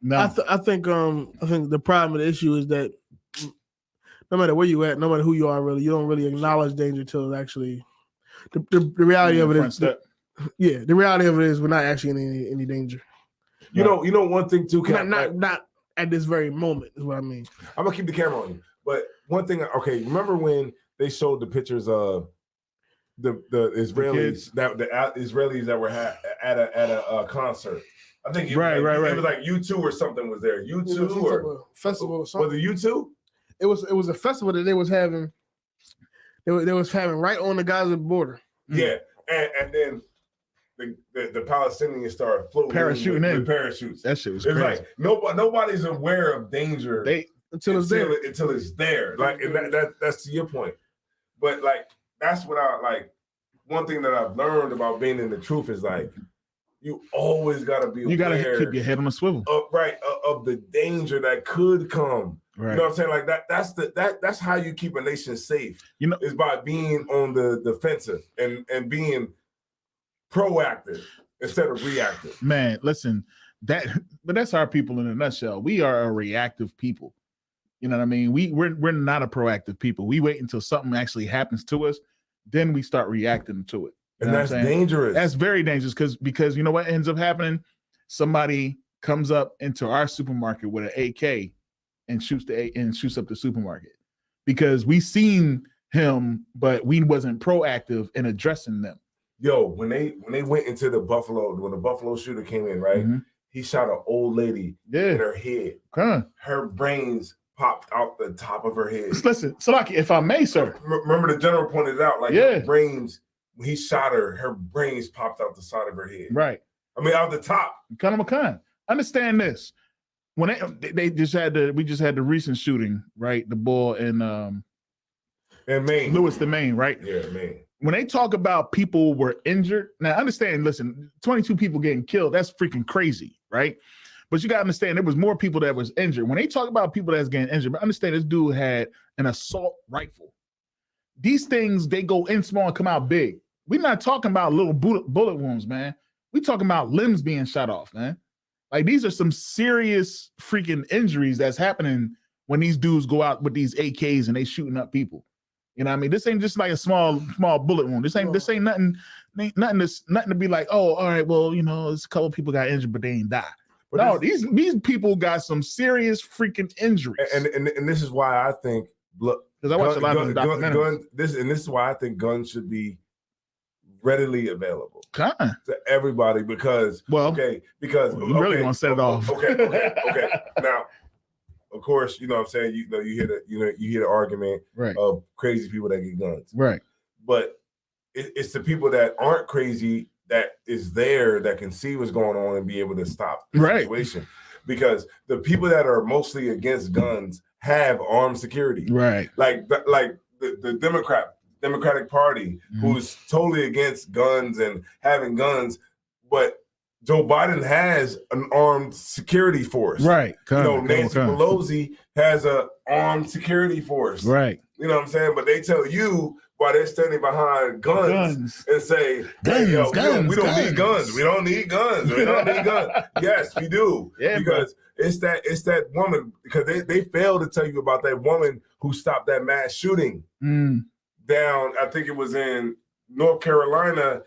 No. I think the problem, the issue is that no matter where you at, no matter who you are, really, you don't really acknowledge danger till actually the reality of it is. Step. The reality of it is we're not actually in any danger. You know one thing too. Not at this very moment is what I mean. I'm gonna keep the camera on you. But one thing, okay, remember when they showed the pictures of the Israelis the Israelis that were at a concert. I think it was like U2 or something was there. U2 or festival or something. Was it U2? It was a festival that they was having. They was having right on the Gaza border. Yeah, and then the Palestinians started floating parachuting in with parachutes. That shit was crazy. Like nobody's aware of danger until it's there. Like and that's to your point. But like that's what I like. One thing that I've learned about being in the truth is like you always gotta be aware. You gotta keep your head on a swivel. Of the danger that could come. Right. You know what I'm saying? Like that's how you keep a nation safe. You know, is by being on the defensive and being proactive instead of reactive. Man, listen, but that's our people in a nutshell. We are a reactive people. You know what I mean? We're not a proactive people. We wait until something actually happens to us, then we start reacting to it. And that's dangerous. That's very dangerous because you know what ends up happening? Somebody comes up into our supermarket with an AK and shoots up the supermarket because we seen him, but we wasn't proactive in addressing them. Yo, when they went into the Buffalo shooter came in, right? Mm-hmm. He shot an old lady in her head. Her brains popped out the top of her head. Listen, Salaki, if I may, sir. Remember the general pointed out, like her brains, when he shot her brains popped out the side of her head. Right. I mean, out the top. Khan. Understand this. When we just had the recent shooting, right? The boy in Maine. Lewis, the Maine, right? Yeah, Maine. When they talk about people were injured, now understand, listen, 22 people getting killed, that's freaking crazy, right? But you got to understand there was more people that was injured. When they talk about people that's getting injured, but understand this dude had an assault rifle. These things, they go in small and come out big. We're not talking about little bullet wounds, man. We're talking about limbs being shot off, man. Like these are some serious freaking injuries that's happening when these dudes go out with these AKs and they shooting up people. You know what I mean? This ain't just like a small bullet wound. This ain't nothing to be like, oh, all right, well, you know, there's a couple people got injured, but they ain't die. But no, these people got some serious freaking injuries. And this is why I think because I watch a lot of documentaries. This is why I think guns should be readily available to everybody because you really want to set it off. Okay. Now, of course, you know what I'm saying, you hear the argument of crazy people that get guns. Right. But it's the people that aren't crazy that is there that can see what's going on and be able to stop the situation. Because the people that are mostly against guns have armed security. Right. Like the Democratic Party, who's totally against guns and having guns, but Joe Biden has an armed security force. Right. Nancy Pelosi has an armed security force. Right. You know what I'm saying? But they tell you while they're standing behind guns. And say, guns, we don't need guns. We don't need guns. We don't need guns. Yes, we do. Yeah, because it's that woman, because they failed to tell you about that woman who stopped that mass shooting down, I think it was in North Carolina.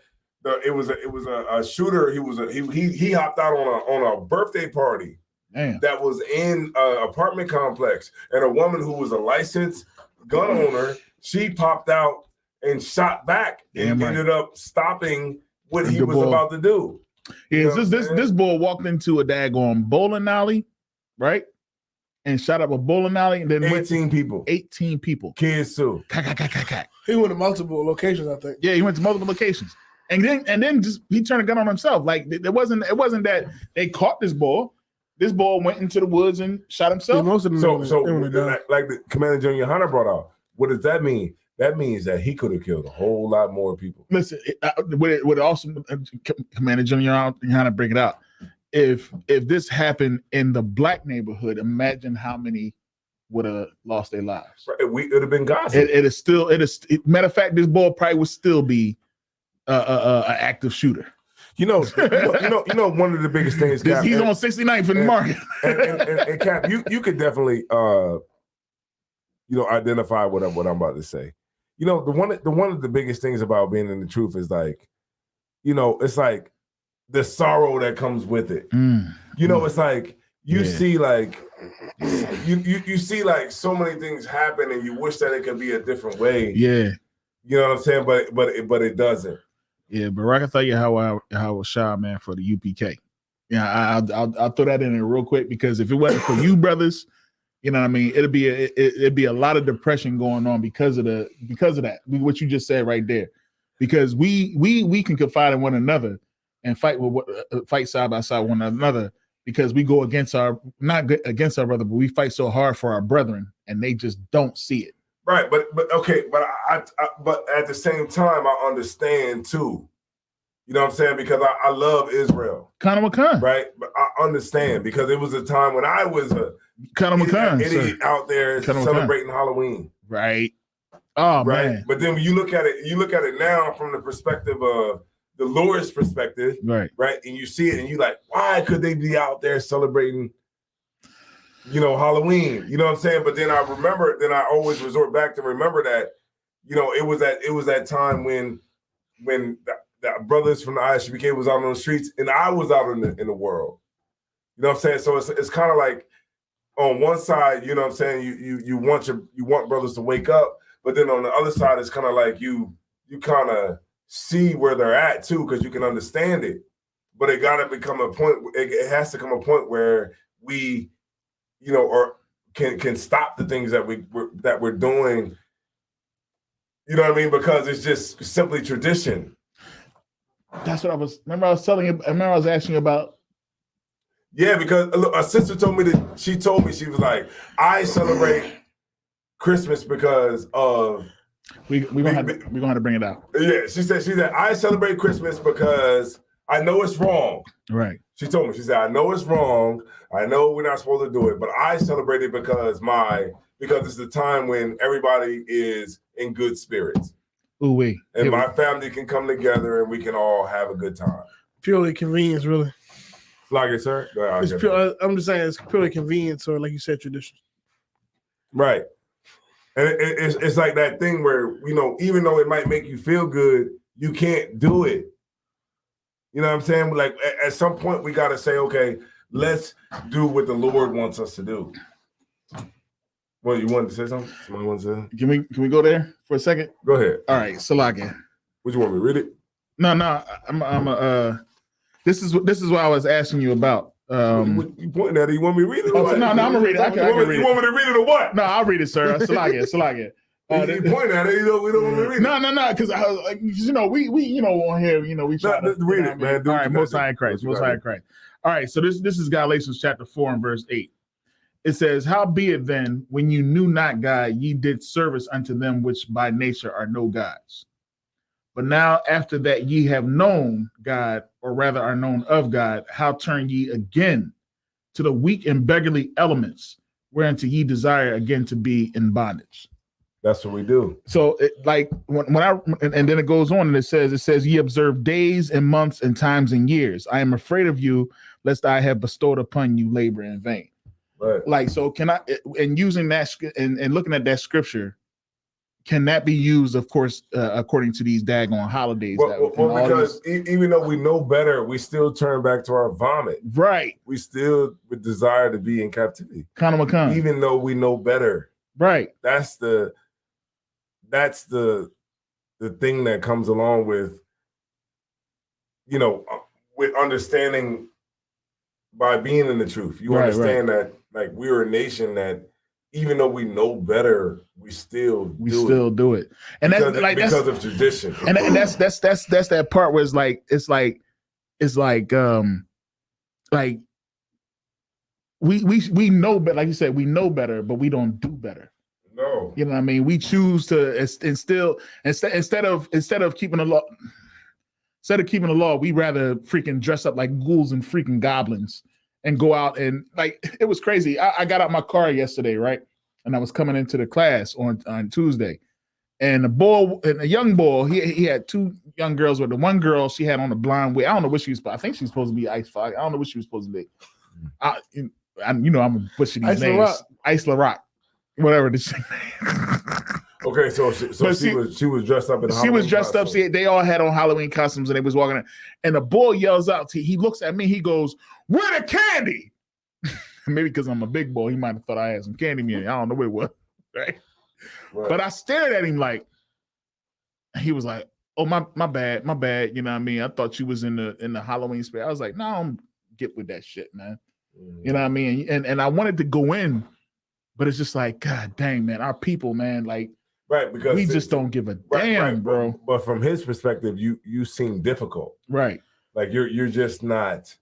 It was a shooter. He hopped out on a birthday party that was in an apartment complex, and a woman who was a licensed gun owner, she popped out and shot back and ended up stopping what he was about to do. Yeah, this boy walked into a daggone bowling alley, right? And shot up a bowling alley, and then 18 people, kids too. He went to multiple locations, I think. Yeah, he went to multiple locations. And then just he turned a gun on himself. Like it wasn't that they caught this boy. This boy went into the woods and shot himself. Yeah, most of them like the Commander Junior Hunter brought out. What does that mean? That means that he could have killed a whole lot more people. Listen, would also Commander Junior Hunter break it out. If this happened in the black neighborhood, imagine how many would have lost their lives. Right. It would have been gossip. Matter of fact, this boy probably would still be an active shooter. You know, one of the biggest things. Cap, he's on 69th in the market. and Cap, you could definitely, identify what I'm about to say. You know, one of the biggest things about being in the truth is like, it's like the sorrow that comes with it. It's like, you see like you see like so many things happen, and you wish that it could be a different way. Yeah, you know what I'm saying, but it doesn't. Yeah, but I can tell you how I was shy, man, for the UPK. Yeah, I'll throw that in there real quick, because if it wasn't for you brothers, you know what I mean, it'd be a lot of depression going on because of that. What you just said right there, because we can confide in one another and fight side by side one another, because we go against not against our brother, but we fight so hard for our brethren, and they just don't see it. Right, but okay, but but at the same time, I understand too. You know what I'm saying? Because I love Israel. Conor McCann. Right, but I understand, because it was a time when I was a Conor McCann idiot out there celebrating Halloween. Right. Oh right. Man. But then when you look at it now from the perspective of the Lord's perspective, right, and you see it and you like, why could they be out there celebrating, Halloween? You know what I'm saying? But then I always resort back to remember that, it was that time when the brothers from the ISUPK was out on the streets and I was out in the world. You know what I'm saying? So it's kind of like, on one side, you know what I'm saying, you want brothers to wake up, but then on the other side, it's kind of like you kind of see where they're at too, because you can understand it. But it got to become a point. It has to come a point where we, or can stop the things that we're doing. You know what I mean? Because it's just simply tradition. That's what I was. Remember, I was telling you. Remember, I was asking you about. Yeah, because look, a sister told me she was like, I celebrate Christmas because of. We're gonna have to bring it out. Yeah, she said I celebrate Christmas because I know it's wrong. Right. She told me, she said, I know it's wrong. I know we're not supposed to do it, but I celebrate it because it's the time when everybody is in good spirits. Ooh wee. And my family can come together and we can all have a good time. Purely convenience, really. Like it, sir? I'm just saying it's purely convenience, or like you said, tradition. Right. And it's like that thing where, even though it might make you feel good, you can't do it. You know what I'm saying? Like at some point we got to say, okay, let's do what the Lord wants us to do. Well, you wanted to say something? Somebody want to say? Can we go there for a second? Go ahead. All right, Salakia. What you want me to read it? No. This is what I was asking you about. What you pointing at it? You want me to read it? No, I'm gonna read it. I can read it. You want me to read it or what? No, I'll read it, sir. Salakia. You pointing at it. We don't want me to read it. No. Because I was like, we on here, we try to read it, man. All right, Most High in Christ. Most High in Christ. All right, so this is Galatians chapter 4 and verse 8. It says, "Howbeit then, when you knew not God, ye did service unto them which by nature are no gods. But now after that ye have known God, or rather are known of God, how turn ye again to the weak and beggarly elements, whereunto ye desire again to be in bondage." That's what we do. So and then it goes on and it says, "Ye observe days and months and times and years. I am afraid of you, lest I have bestowed upon you labor in vain." Right. Like, so can I, and using that and looking at that scripture, can that be used, of course, according to these daggone holidays? Well, because even though we know better, we still turn back to our vomit. Right. We still would desire to be in captivity. Conor McCann. Even though we know better. Right. That's the thing that comes along with, with understanding by being in the truth. You understand that, like, we're a nation that, even though we know better, we still do it. And because of tradition. And that's that part where it's like we know better. Like you said, we know better, but we don't do better. No. You know what I mean? We choose to instead of keeping the law. Instead of keeping the law, we rather freaking dress up like ghouls and freaking goblins and go out and, like, it was crazy. I got out my car yesterday, right? And I was coming into the class on Tuesday. And a young boy, he had two young girls with the one girl, she had on a blonde wig. I don't know what she was, I think she's supposed to be Ice Fox. I don't know what she was supposed to be. I'm gonna butcher these names. Ice LaRock. Whatever this Okay, so she was dressed up in Halloween. She was dressed up. See, they all had on Halloween costumes, and they was walking in. And the boy yells out. He looks at me. He goes, "Where the candy?" maybe because I'm a big boy, he might have thought I had some candy in it. I don't know what it was, right? But I stared at him like, he was like, "Oh, my bad. You know what I mean? I thought you was in the Halloween spirit." I was like, "No, I'm get with that shit, man." You know what I mean? And I wanted to go in, but it's just like, God dang, man, our people, man, like, right, because we just don't give a damn, bro. But from his perspective, you seem difficult, right? Like you're just not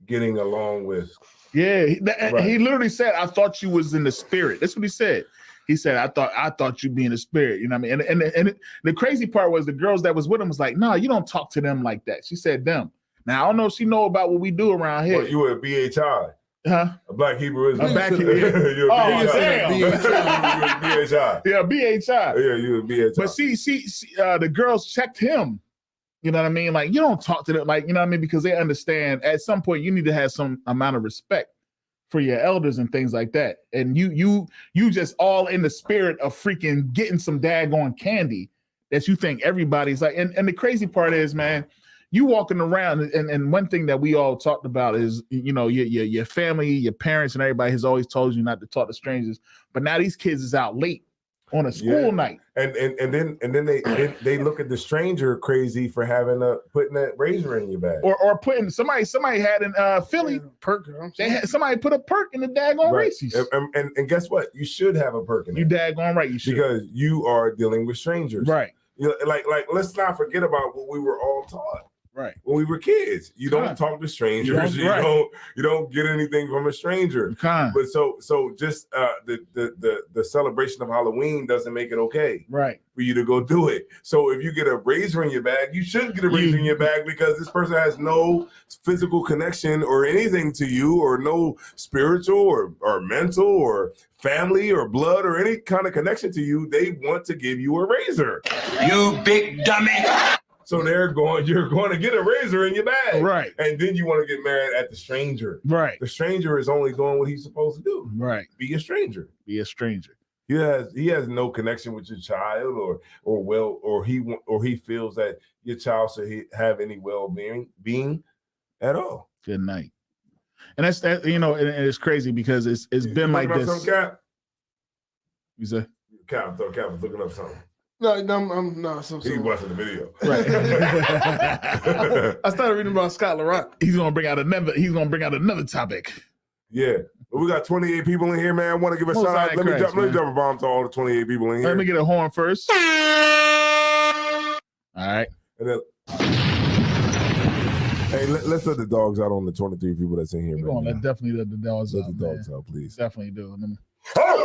getting along with. Yeah, he literally said, "I thought you was in the spirit." That's what he said. He said, I thought you be in the spirit." You know what I mean? And the crazy part was the girls that was with him was like, "No, you don't talk to them like that." She said, "Them." Now I don't know if she know about what we do around here. Well, you were a BHI. Huh? A Black Hebrew Israelite. A Black Hebrew. You're Oh, damn. BHI. Yeah, BHI. Yeah, you a BHI. But see, the girls checked him. You know what I mean? Like, you don't talk to them, like, you know what I mean? Because they understand at some point you need to have some amount of respect for your elders and things like that. And you just all in the spirit of freaking getting some daggone candy that you think everybody's like. And the crazy part is, man, you walking around, and one thing that we all talked about is, you know, your family, your parents, and everybody has always told you not to talk to strangers. But now these kids is out late on a school night, and then they look at the stranger crazy for putting that razor in your bag, or putting somebody had in Philly perk. They had somebody put a perk in the daggone races. And guess what? You should have a perk in it. You daggone right, you should, because you are dealing with strangers, right? You know, like let's not forget about what we were all taught. Right. When we were kids, you don't talk to strangers. You don't get anything from a stranger. But so just the celebration of Halloween doesn't make it okay, right, for you to go do it. So if you get a razor in your bag, you should get a razor in your bag, because this person has no physical connection or anything to you, or no spiritual or mental or family or blood or any kind of connection to you. They want to give you a razor. You big dummy. So you're going to get a razor in your bag. Right. And then you want to get mad at the stranger. Right. The stranger is only doing what he's supposed to do. Right. Be a stranger. Be a stranger. He has no connection with your child, or he feels that your child should have any well-being at all. Good night. And that's that, you know, and it's crazy because it's been like this. Cap? You say? Cap was looking up something. No, I'm not. He's watching the video. Right. I started reading about Scott LaRock. He's gonna bring out another topic. Yeah. But we got 28 people in here, man. I want to give a shout out. Let me drop a bomb to all the 28 people in here. Let me get a horn first. All right. And then, hey, let's let the dogs out on the 23 people that's in here. Definitely let the dogs out. Let the dogs out, please. Definitely do. God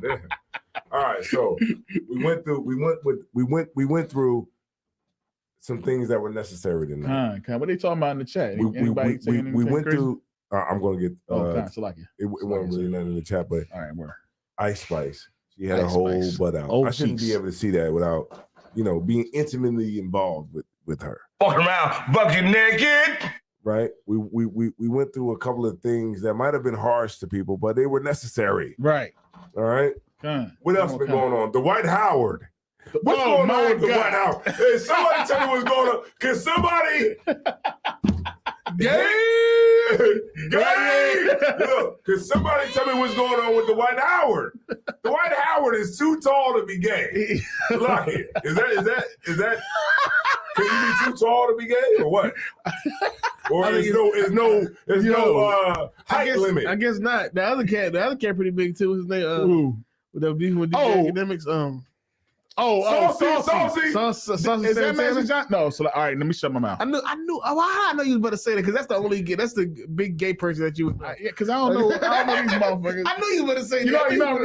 damn. All right, so we went through some things that were necessary tonight. What are they talking about in the chat? We went through. I'm going to get. It wasn't really nothing in the chat, but all right, Ice Spice. She had a whole butt out. I shouldn't be able to see that without, being intimately involved with her. Walking around bucket naked. Right. We went through a couple of things that might have been harsh to people, but they were necessary. Right. All right. What else been going on? Dwight Howard. What's going on with Dwight Howard? Hey, somebody tell me what's going on. Can somebody? Gay! Look, can somebody tell me what's going on with Dwight Howard? Dwight Howard is too tall to be gay. Lock it. Is that? Can you be too tall to be gay, or what? Or there's no height limit? I guess not. The other cat pretty big too. His name with the beef with the academics. Saucy. Is that Magic Johnson? No. So all right, let me shut my mouth. I knew you was about to say that, because that's the only gay. That's the big gay person that you would. Yeah, because I don't know these motherfuckers. I knew you were about to say that. No. You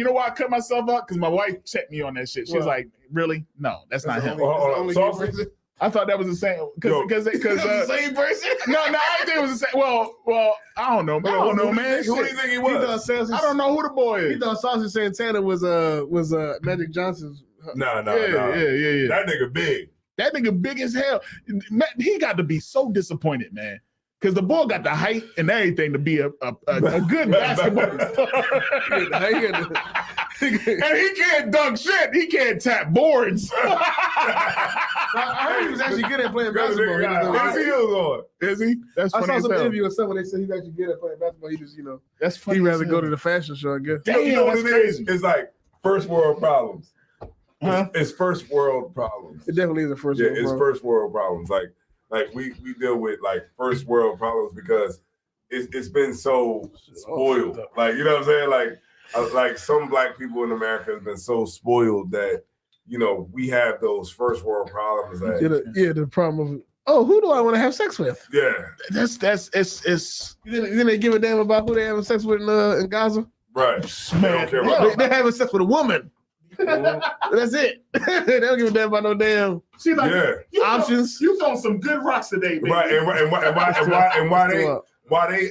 know why I cut myself up? Because my wife checked me on that shit. She's like, really? No, that's not him. Saucy. I thought that was the same because the same person. No, I didn't think it was the same. Well, I don't know. I don't know, man. Who do you think he was? I don't know who the boy is. He thought Saucy Santana was Magic Johnson's. No. Yeah. That nigga big. That nigga big as hell. He got to be so disappointed, man. because the boy got the height and everything to be a good basketball. And he can't dunk shit. He can't tap boards. I heard he was actually good at playing basketball. Is he? That's I funny. saw some as hell. interview with someone. They said he's actually good at playing basketball. He just, That's funny. he'd rather as go hell. to the fashion show, I guess. Damn, You know what that's it is? crazy. It's like first world problems. Huh? It's first world problems. It definitely is a first Yeah, world it's problem. first world problems. Like we deal with like first world problems because it's been so spoiled. Like, you know what I'm saying? Like some black people in America have been so spoiled that, you know, we have those first world problems. Like, The problem of, who do I want to have sex with? yeah. It's Then they give a damn about who they having sex with in Gaza? Right. They don't care about They're having sex with a woman. That's it. They don't give a damn about no damn options. You found some good rocks today, baby. Right. And why they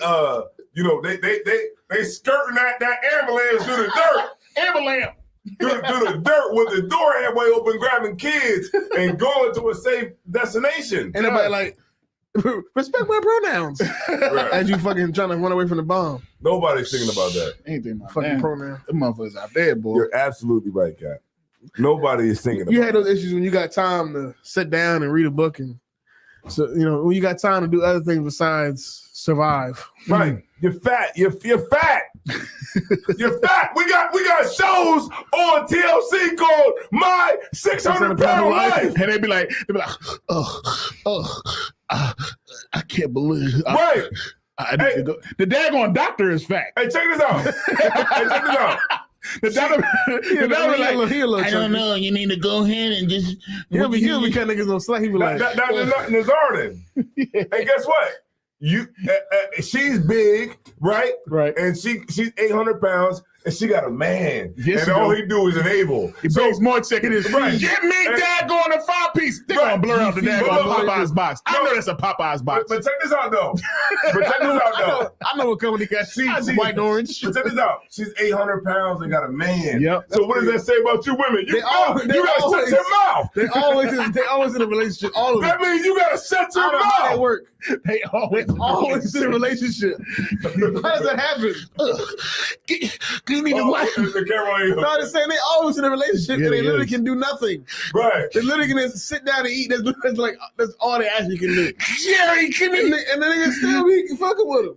you know, they skirting that ambulance through the dirt. Ambulance. through the dirt with the door halfway open, grabbing kids and going to a safe destination. And everybody like, respect my pronouns. Right. As you fucking trying to run away from the bomb. Nobody's thinking about that. Anything my Fucking pronoun. The motherfuckers out there, boy. You're absolutely right, Kat. Nobody is thinking about You had those issues when you got time to sit down and read a book, and so when you got time to do other things besides survive. Right. You're fat. You're fat. You're fat. We got shows on TLC called My 600-Pound Life. And they be like, I can't believe. Right. I need to go. The daggone doctor is fat. Hey, check this out. The doctor, I don't know. You need to go ahead and just. He'll be kind of niggas on slack. He be like, Nazardin. Hey, guess what? She's big, right? Right. And she's 800 pounds, and she got a man. Yes, and all he do is enable. He brings more chicken. Right. Get me daggone a 5-piece. They're gonna blur out the daggone Popeyes box. I know that's a Popeyes box. But check this out, though. I know what company got she's white and orange. But check this out. She's 800 pounds and got a man. Yep. So what does that say about you women? You gotta shut your mouth. They always in a relationship. All of them. That means you gotta shut your I don't know how they mouth. work. They Always in a relationship. How does that happen? Give me the wife. The camera on you. No, I'm saying they always in a relationship Yeah, and they they literally is. can do nothing. Right. They literally can just sit down and eat. That's all they actually can do. Jerry, give me. And then they can still be fucking with them.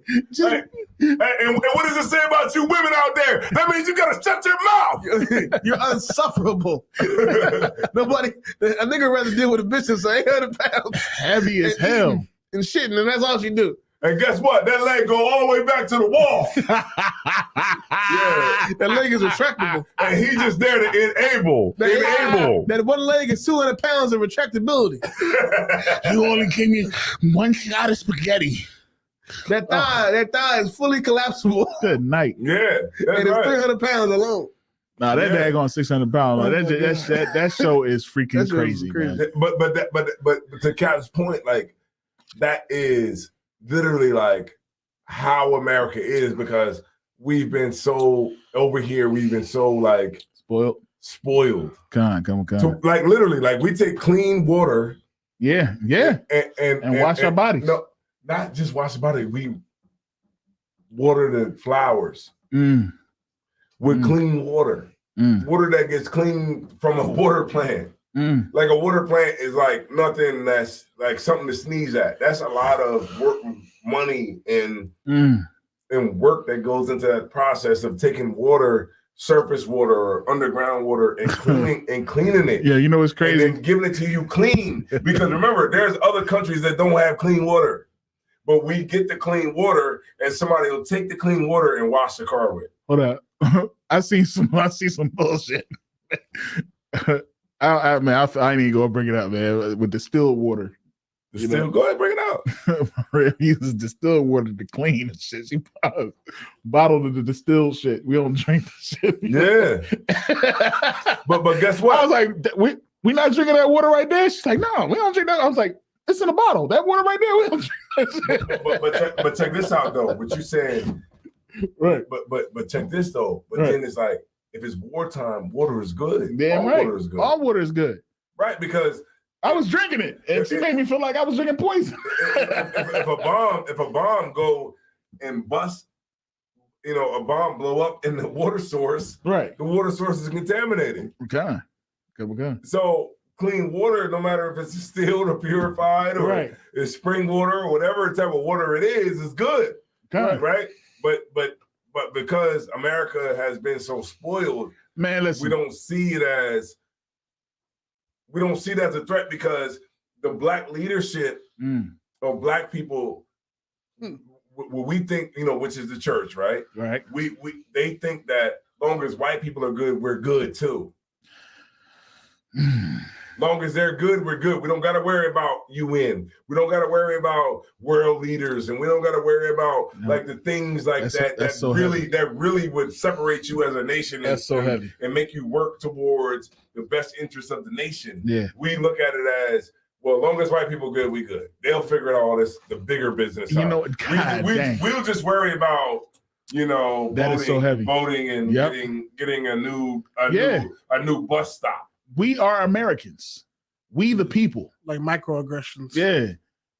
Hey, and what does it say about you women out there? That means you gotta shut your mouth. You're unsufferable. Nobody, a nigga rather deal with a bitch that's 800 pounds Heavy as hell. and shitting, and that's all she do. And guess what? That leg go all the way back to the wall. Yeah. That leg is retractable. And he's just there to enable. That one leg is 200 pounds of retractability. You only give me one shot of spaghetti. That thigh is fully collapsible. Good night. Yeah, that's And it's right. 300 pounds alone. Nah, that Yeah. daggone 600 pounds. Oh, That show is freaking That show is crazy, crazy. man. But to Cap's point, like that is literally like how America is, because we've been so over here, we've been so like spoiled. Come on. So like literally, like we take clean water, Yeah. and wash our bodies. No, not just wash the body. We water the flowers with clean water. Water that gets clean from a water plant. Like a water plant is like nothing that's like something to sneeze at. That's a lot of work, money, and work that goes into that process of taking water, surface water or underground water, and cleaning it. Yeah, you know what's crazy? And then giving it to you clean. Because remember, there's other countries that don't have clean water. But we get the clean water, and somebody will take the clean water and wash the car with. Hold up. I see some bullshit. I ain't even gonna bring it up, man. With distilled water. Go ahead, bring it out. Maria uses distilled water to clean and shit. She bottled the distilled shit. We don't drink the shit. Yeah. but guess what? I was like, we not drinking that water right there? She's like, no, we don't drink that. I was like, it's in a bottle. That water right there, we don't drink that shit. But check this out though. What you saying, right? But check this though. But then it's like, if it's wartime, water is good. Damn All right. water is good. All water is good. Right, because I was drinking it, and she made me feel like I was drinking poison. if a bomb go and bust, a bomb blow up in the water source, Right. the water source is contaminated. Okay. So clean water, no matter if it's distilled or purified or it's spring water or whatever type of water it is good. Okay. Right? But because America has been so spoiled, man, listen, we don't see it as a threat because the black leadership of black people, we think, which is the church, right? Right. They think that long as white people are good, we're good too. Long as they're good, we're good. We don't got to worry about UN. We don't got to worry about world leaders, and we don't got to worry about like the things like that really would separate you as a nation and make you work towards the best interests of the nation. Yeah, we look at it as, well, as long as white people good, we good. They'll figure it all the bigger business out. We'll just worry about voting and getting a new bus stop. We are Americans. We the people. Like microaggressions. Yeah.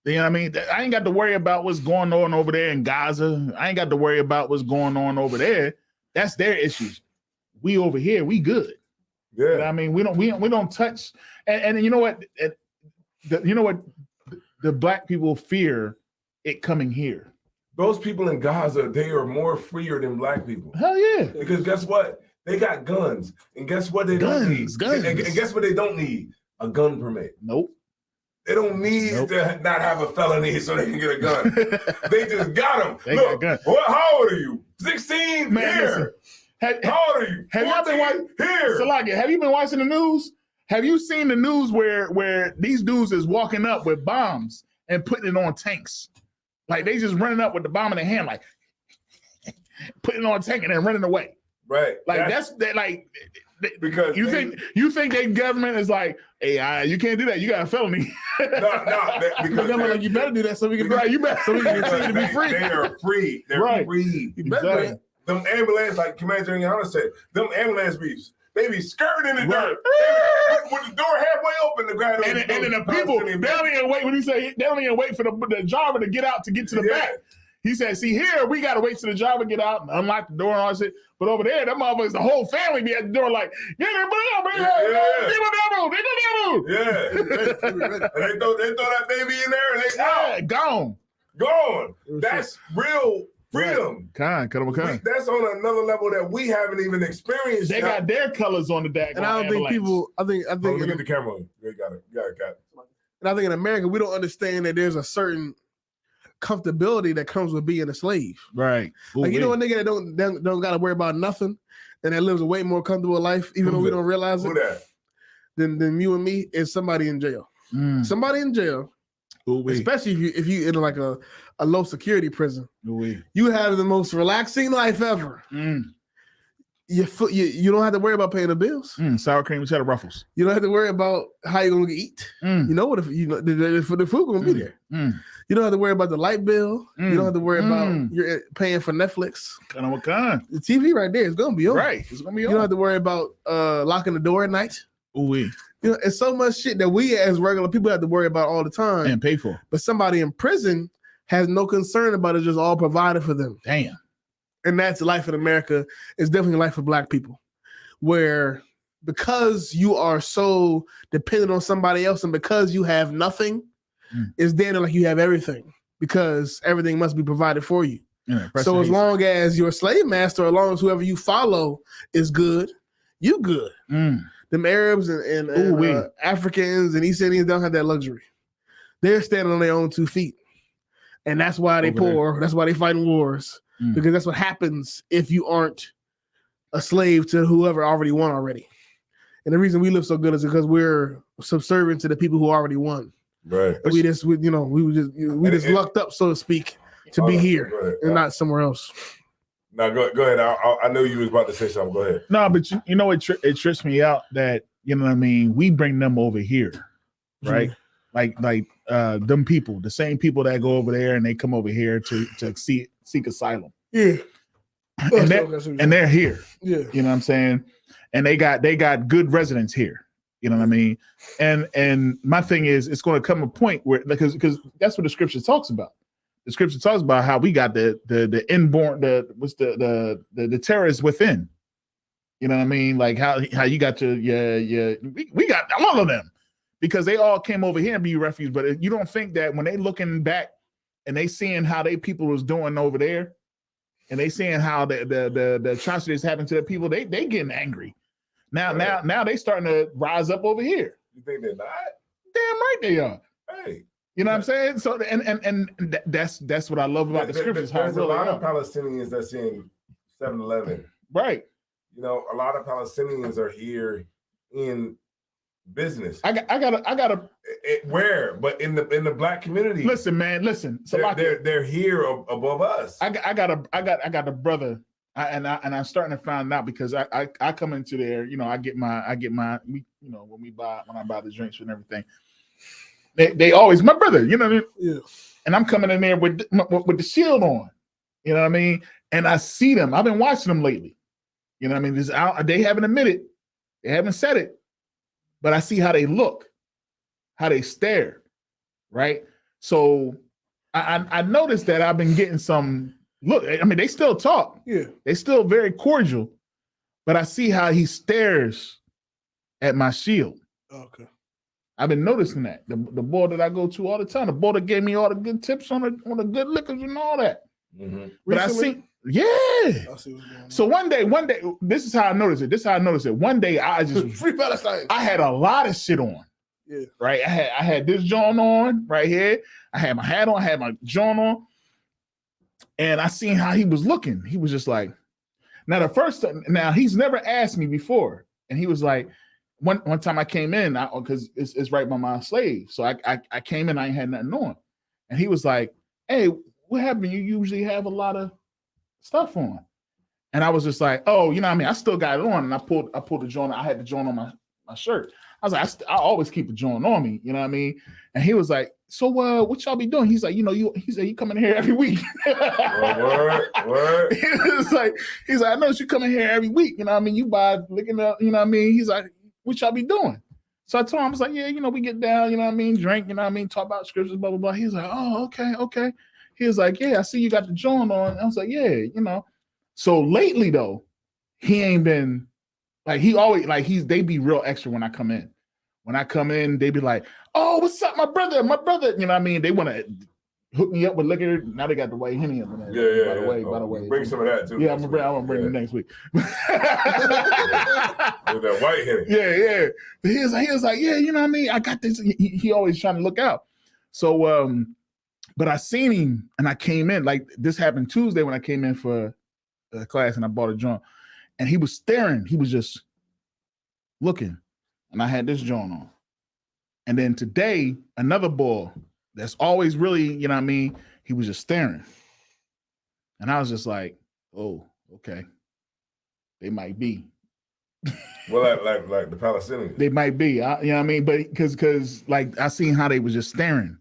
You know what I mean? I ain't got to worry about what's going on over there in Gaza. I ain't got to worry about what's going on over there. That's their issues. We over here, we good. Yeah. You know what I mean, we don't touch. And you know what? The black people fear it coming here. Those people in Gaza, they are more freer than black people. Hell yeah. Because guess what? They got guns. And guess what they don't need? And guess what they don't need? A gun permit. Nope. They don't need to not have a felony so they can get a gun. They just got them. They got guns. How old are you? 16? Man, here. How old are you? Have y'all been watching? Here. Salaki, have you been watching the news? Have you seen the news where these dudes is walking up with bombs and putting it on tanks? Like they just running up with the bomb in their hand, like putting it on a tank and then running away. Right. Like because you think their government is like, hey, you can't do that. You got a felony. Because like, you better do that so we can continue to be free. They are free. They're free. Exactly. Them ambulance, like Commander Yana said, them ambulance beefs, they be skirting in the dirt. With the door halfway open, the ground. And then the people, they don't even wait. When he say they don't even wait for the driver to get out to get to the back. He said, see, here, we got to wait till the driver get out and unlock the door and all that shit. But over there, that motherfuckers, the whole family be at the door like, get the devil. And they throw that baby in there and they out. Gone. That's real freedom. Right. That's on another level that we haven't even experienced. They got their colors on the deck. And I don't think people, I think look at the camera. You got it. And I think in America, we don't understand that there's a certain comfortability that comes with being a slave. Right. Like, you know, a nigga that don't got to worry about nothing and that lives a way more comfortable life, even though we don't realize it. Who that? Than you and me, is somebody in jail. Somebody in jail, especially if you in like a low security prison. You have the most relaxing life ever. You don't have to worry about paying the bills. Sour cream and cheddar ruffles. You don't have to worry about how you're gonna eat. You know what? For the food gonna be there. You don't have to worry about the light bill. You don't have to worry about you're paying for Netflix. What kind? The TV right there is gonna be on. Right, it's gonna be on. You don't have to worry about locking the door at night. You know, it's so much shit that we as regular people have to worry about all the time and pay for. But somebody in prison has no concern about it; just all provided for them. Damn. And that's life in America. It's definitely life for Black people, where because you are so dependent on somebody else and because you have nothing, it's damn like you have everything because everything must be provided for you. So as long as your slave master, as long as whoever you follow is good, you good. Them Arabs and Africans and East Indians don't have that luxury. They're standing on their own 2 feet. And that's why they poor. That's why they fighting wars. Because that's what happens if you aren't a slave to whoever already won already. And the reason we live so good is because we're subservient to the people who already won. Right. We just lucked up, so to speak, to be here and not somewhere else. Now go ahead. I know you was about to say something. Go ahead. No, but you know it trips me out that, you know what I mean, we bring them over here, right? Like them people, the same people that go over there and they come over here to seek asylum. Yeah. And they're here. Yeah. You know what I'm saying? And they got good residents here. You know what I mean? And my thing is, it's going to come a point where, because that's what the scripture talks about. The scripture talks about how we got the inborn, the terrorists within. You know what I mean? Like how you got we got all of them because they all came over here and be refugees. But you don't think that when they looking back and they seeing how they people was doing over there, and they seeing how the atrocities happened to the people, they getting angry. Now they starting to rise up over here. You think they're not? Damn right they are. Hey, you know what I'm saying? So and that's what I love about the scriptures. There's a lot of Palestinians that's in 7-Eleven. Right. You know, a lot of Palestinians are here in business. I gotta where, but in the black community. Listen, man. Listen. So they're here above us. I got a brother, and I'm starting to find out because I come into there. You know, I get my you know, when I buy the drinks and everything. They always my brother. You know what I mean? Yeah. And I'm coming in there with the shield on. You know what I mean? And I see them. I've been watching them lately. You know what I mean? They haven't admitted, they haven't said it, but I see how they look, how they stare, right? So I noticed that I've been getting some look. I mean, they still talk. Yeah. They still very cordial, but I see how he stares at my shield. Okay. I've been noticing that. The boy that I go to all the time, the boy that gave me all the good tips on the good liquors and all that. Mm-hmm. But Recently? yeah. I see what's going on. So one day, this is how I noticed it. One day I just Free Palestine. I had a lot of shit on. Yeah. Right. I had this joint on right here. I had my hat on, I had my joint on. And I seen how he was looking. He was just like, now he's never asked me before. And he was like, one time I came in, because it's right by my slave. So I came in, I ain't had nothing on. And he was like, hey, what happened? You usually have a lot of stuff on. And I was just like, oh, you know what I mean? I still got it on. And I pulled the joint. I had the joint on my shirt. I was like, I always keep a joint on me. You know what I mean? And he was like, so what y'all be doing? He's like, he said, you come in here every week. Word. He's like, I know you come in here every week. You know what I mean? You buy licking up, you know what I mean? He's like, what y'all be doing? So I told him, I was like, yeah, we get down, you know what I mean? Drink, you know what I mean? Talk about scriptures, blah, blah, blah. He was like, oh, okay. He was like, yeah, I see you got the joint on. I was like, yeah, So lately though, he ain't been like, he always like they be real extra when I come in. When I come in, they be like, oh, what's up, my brother? You know what I mean? They want to hook me up with liquor. Now they got the white Henny up in there. Yeah. By the way. Bring some of that too. Yeah, I'm gonna bring it next week. With that white Henny. Yeah. But he was like, yeah, you know what I mean? I got this. He always trying to look out. So but I seen him and I came in, like this happened Tuesday when I came in for class and I bought a joint and he was staring. He was just looking and I had this joint on. And then today, another boy that's always really, you know what I mean? He was just staring. And I was just like, oh, okay. They might be. Well, like the Palestinians. They might be, you know what I mean? But because like I seen how they was just staring.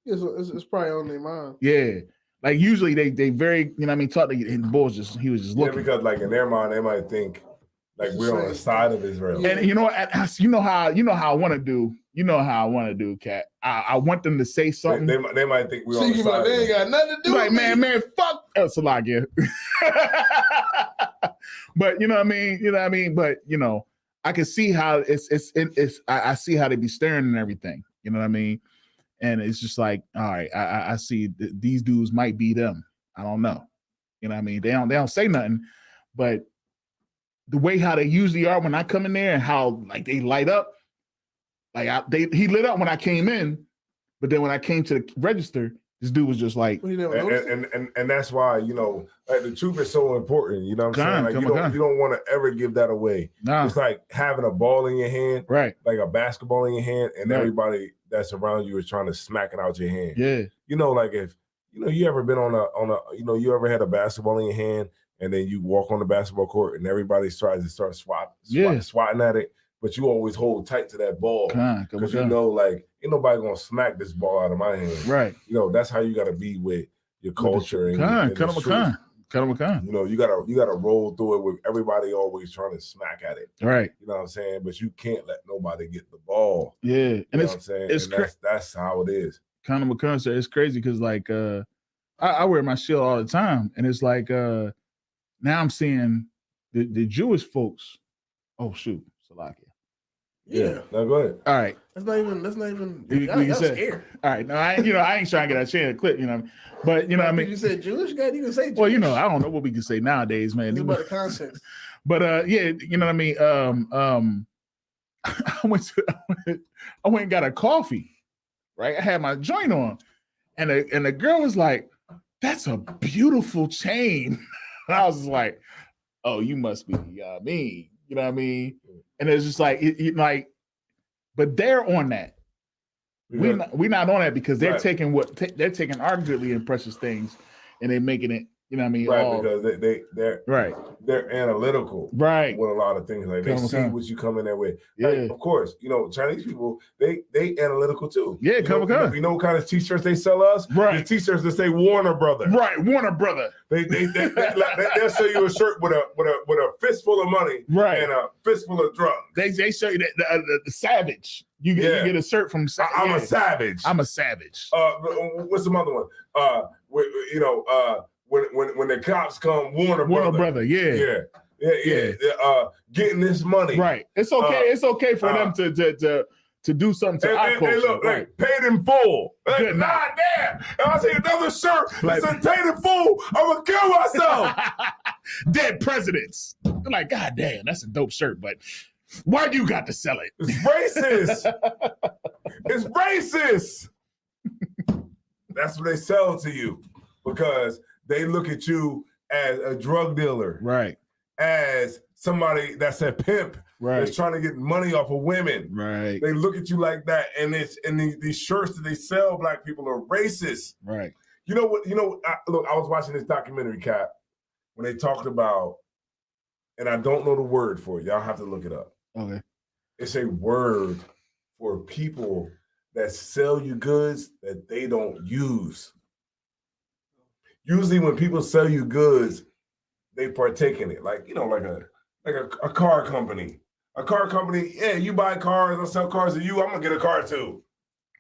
It's probably on their mind. Yeah. Like usually they very, you know what I mean, talk to and the boys he was just looking. Yeah, because like in their mind, they might think like we're on the side of Israel. And you know how I want to do. You know how I want to do, Cat. I want them to say something. They might think we're on the side. They ain't got nothing to do like, with man, fuck Salagia. But you know what I mean? But I can see how I see how they be staring and everything. You know what I mean? And it's just like, all right, I see these dudes might be them. I don't know. You know what I mean? They don't say nothing, but the way how they usually are when I come in there and how like they light up, like he lit up when I came in, but then when I came to the register, this dude was just like, and that's why like the truth is so important. You know what I'm saying? Like you don't want to ever give that away. Nah. It's like having a ball in your hand, right? Like a basketball in your hand, and right. Everybody that's around you is trying to smack it out your hand. Yeah. Like if you ever been on a you ever had a basketball in your hand and then you walk on the basketball court and everybody tries to start swatting at it, but you always hold tight to that ball because like ain't nobody gonna smack this ball out of my hand. Right. That's how you got to be with your culture and Con. You know, you gotta roll through it with everybody always trying to smack at it. Right. You know what I'm saying? But you can't let nobody get the ball. Yeah. You And know it's what I'm saying? it's And that's how it is. Conor McCunn said it's crazy because like I wear my shield all the time, and it's like now I'm seeing the Jewish folks. Oh shoot, Salakia. Yeah. No, go ahead. All right. That's not even. You I'm said- scared. All right. No, I ain't trying to get a chance to clip, you know. But you know what I mean? You said Jewish guy, you can say Jewish. Well, you know, I don't know what we can say nowadays, man. It's about the context. But yeah, you know what I mean? I went and got a coffee, right? I had my joint on, and the girl was like, "That's a beautiful chain." And I was just like, "Oh, you must be me." You know what I mean? And it's just like like, but they're on that. We're not on that because they're taking they're taking our goodly and precious things and they're making it, you know what I mean? Right, because they're right. They're analytical, right, with a lot of things. Like they see what you come in there with. Yeah, like, of course, you know Chinese people they analytical too. Yeah, you know what kind of t-shirts they sell us? Right, the t-shirts that say Warner Brother. Right, Warner Brother. They'll sell you a shirt with a fistful of money, right, and a fistful of drugs. They show you the savage. You get a shirt from. I'm a savage. I'm a savage. What's some other one? When the cops come, Warner Brother. Yeah. Getting this money. Right. It's okay. It's okay for them to do something to our culture. Look, right. like, paid in full. Good God damn. And I see another shirt that says paid in full. I'm gonna kill myself. Dead presidents. They're like, God damn, that's a dope shirt, but why you got to sell it? It's racist. It's racist. That's what they sell to you because they look at you as a drug dealer, right? As somebody that's a pimp, right? That's trying to get money off of women, right? They look at you like that, and these shirts that they sell black people are racist, right? You know what? Look, I was watching this documentary, Cap, when they talked about, and I don't know the word for it. Y'all have to look it up. Okay, it's a word for people that sell you goods that they don't use. Usually when people sell you goods, they partake in it. Like, like a car company. A car company, yeah, you buy cars, I sell cars to you, I'm gonna get a car too.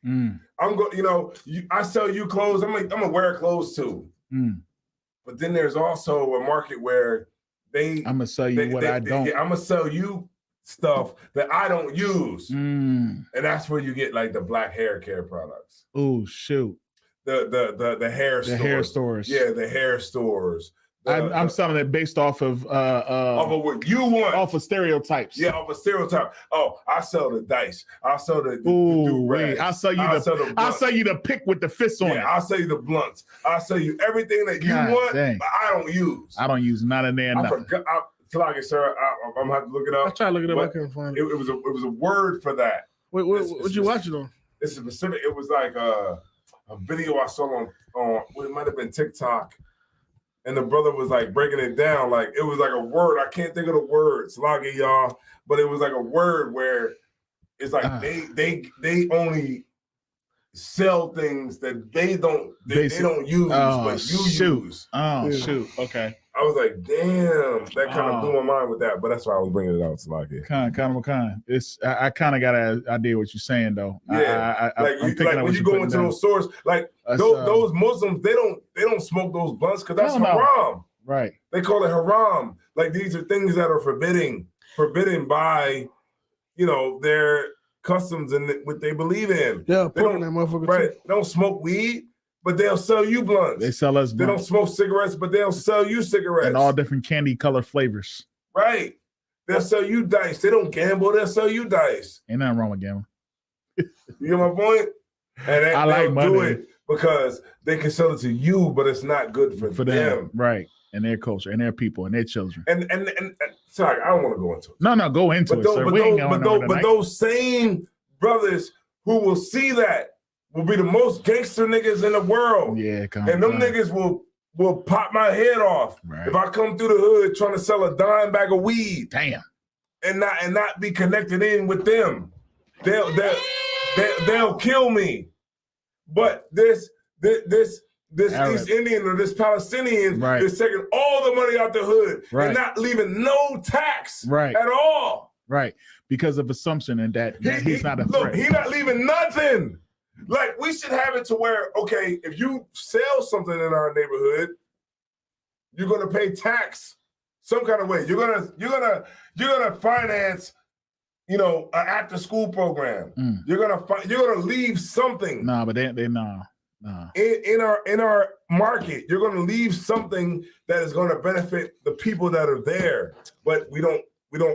I'm going, I sell you clothes, I'm gonna wear clothes too. But then there's also a market where I'm gonna sell you what I don't. I'm gonna sell you stuff that I don't use. And that's where you get like the black hair care products. Oh shoot. The hair stores. The hair stores. Yeah, the hair stores. I'm selling it based off of what you want. Off of stereotypes. Yeah, off of stereotype. Oh, I sell the dice. I'll sell the I'll sell you the pick with the fists on it. I'll sell you the blunts. I'll sell you everything that you want, but I don't use. I don't use none of there. I forgot. Salakia, sir, I'm gonna have to look it up. I tried to look it up. I couldn't find it. It was a word for that. Wait, what you watching on? It's specific. It was like a video I saw on it might have been TikTok, and the brother was like breaking it down. Like it was like a word. I can't think of the word. Salakia, y'all, but it was like a word where it's like they only sell things that they don't use, but you use. Oh shoot! Okay. I was like, damn, that kind of blew my mind with that, but that's why I was bringing it out. Salakia. Kind. It's I kind of got an idea what you're saying though. Yeah, like when you go into those stores, like those Muslims, they don't smoke those blunts because that's haram. Right. They call it haram. Like these are things that are forbidden by, their customs and what they believe in. Yeah, they don't, that motherfucker right. They don't smoke weed, but they'll sell you blunts. They sell us blunts. They don't smoke cigarettes, but they'll sell you cigarettes. And all different candy color flavors. Right. They'll sell you dice. They don't gamble, they'll sell you dice. Ain't nothing wrong with gambling. You get my point? And I like money. Do it because they can sell it to you, but it's not good for them. Right. And their culture and their people and their children. And sorry, I don't want to go into it. No, go into it, sir. But those same brothers who will see that will be the most gangster niggas in the world. Yeah, and them niggas will pop my head off if I come through the hood trying to sell a dime bag of weed. Damn. And not be connected in with them. They'll kill me. But this this Arab. East Indian or this Palestinian Right. is taking all the money out the hood Right. and not leaving no tax Right. at all. Right. Because of assumption and that he's not a look, threat. he's not leaving nothing. Like, we should have it to where, okay, if you sell something in our neighborhood, you're gonna pay tax some kind of way. You're gonna finance, an after school program. You're gonna leave something. Nah, but they nah. In our market, you're gonna leave something that is gonna benefit the people that are there. But we don't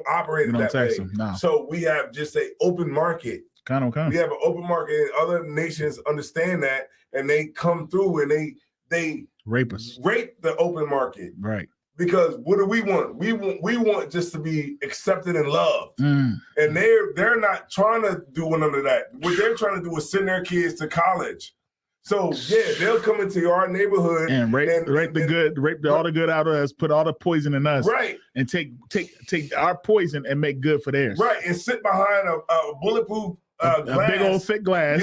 operate it that way. Them, nah. So we have just an open market. Kind of. We have an open market, and other nations understand that, and they come through and they rape us. Rape the open market. Right. Because what do we want? We want just to be accepted and loved. Mm. And they're not trying to do none of that. What they're trying to do is send their kids to college. So yeah, they'll come into our neighborhood and rape all the good out of us, put all the poison in us, right? And take our poison and make good for theirs, right? And sit behind a bulletproof a big old thick glass,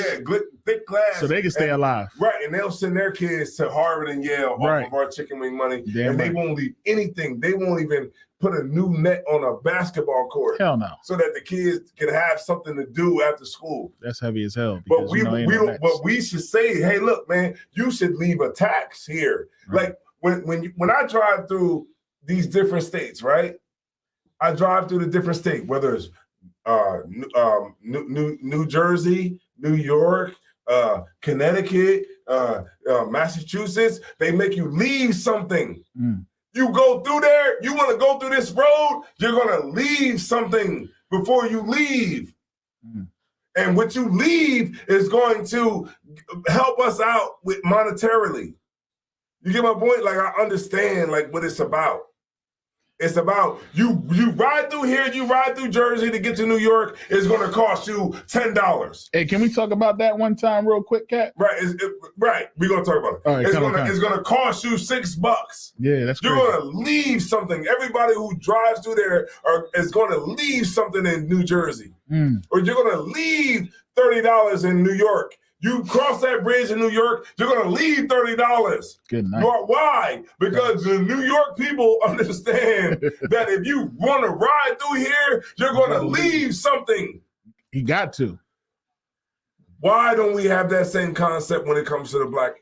thick glass, so they can stay alive, right? And they'll send their kids to Harvard and Yale off of our chicken wing money, and they won't leave anything. They won't even put a new net on a basketball court. Hell no. So that the kids can have something to do after school. That's heavy as hell. But we don't. But we should say, hey, look, man, you should leave a tax here. Right. Like when I drive through these different states, right? I drive through the different states, whether it's New Jersey, New York, Connecticut, Massachusetts. They make you leave something. Mm. You go through there, you want to go through this road, you're going to leave something before you leave. Mm. And what you leave is going to help us out with monetarily. You get my point? Like, I understand like what it's about. It's about you ride through here, you ride through Jersey to get to New York, it's going to cost you $10. Hey, can we talk about that one time real quick, Cat? Right, right. We're going to talk about it. All right, it's going to cost you $6. Yeah, that's You're going to leave something. Everybody who drives through there is going to leave something in New Jersey. Mm. Or you're going to leave $30 in New York. You cross that bridge in New York, you're going to leave $30. Good night. Why? Because the New York people understand that if you want to ride through here, you're going to leave something. You got to. Why don't we have that same concept when it comes to the black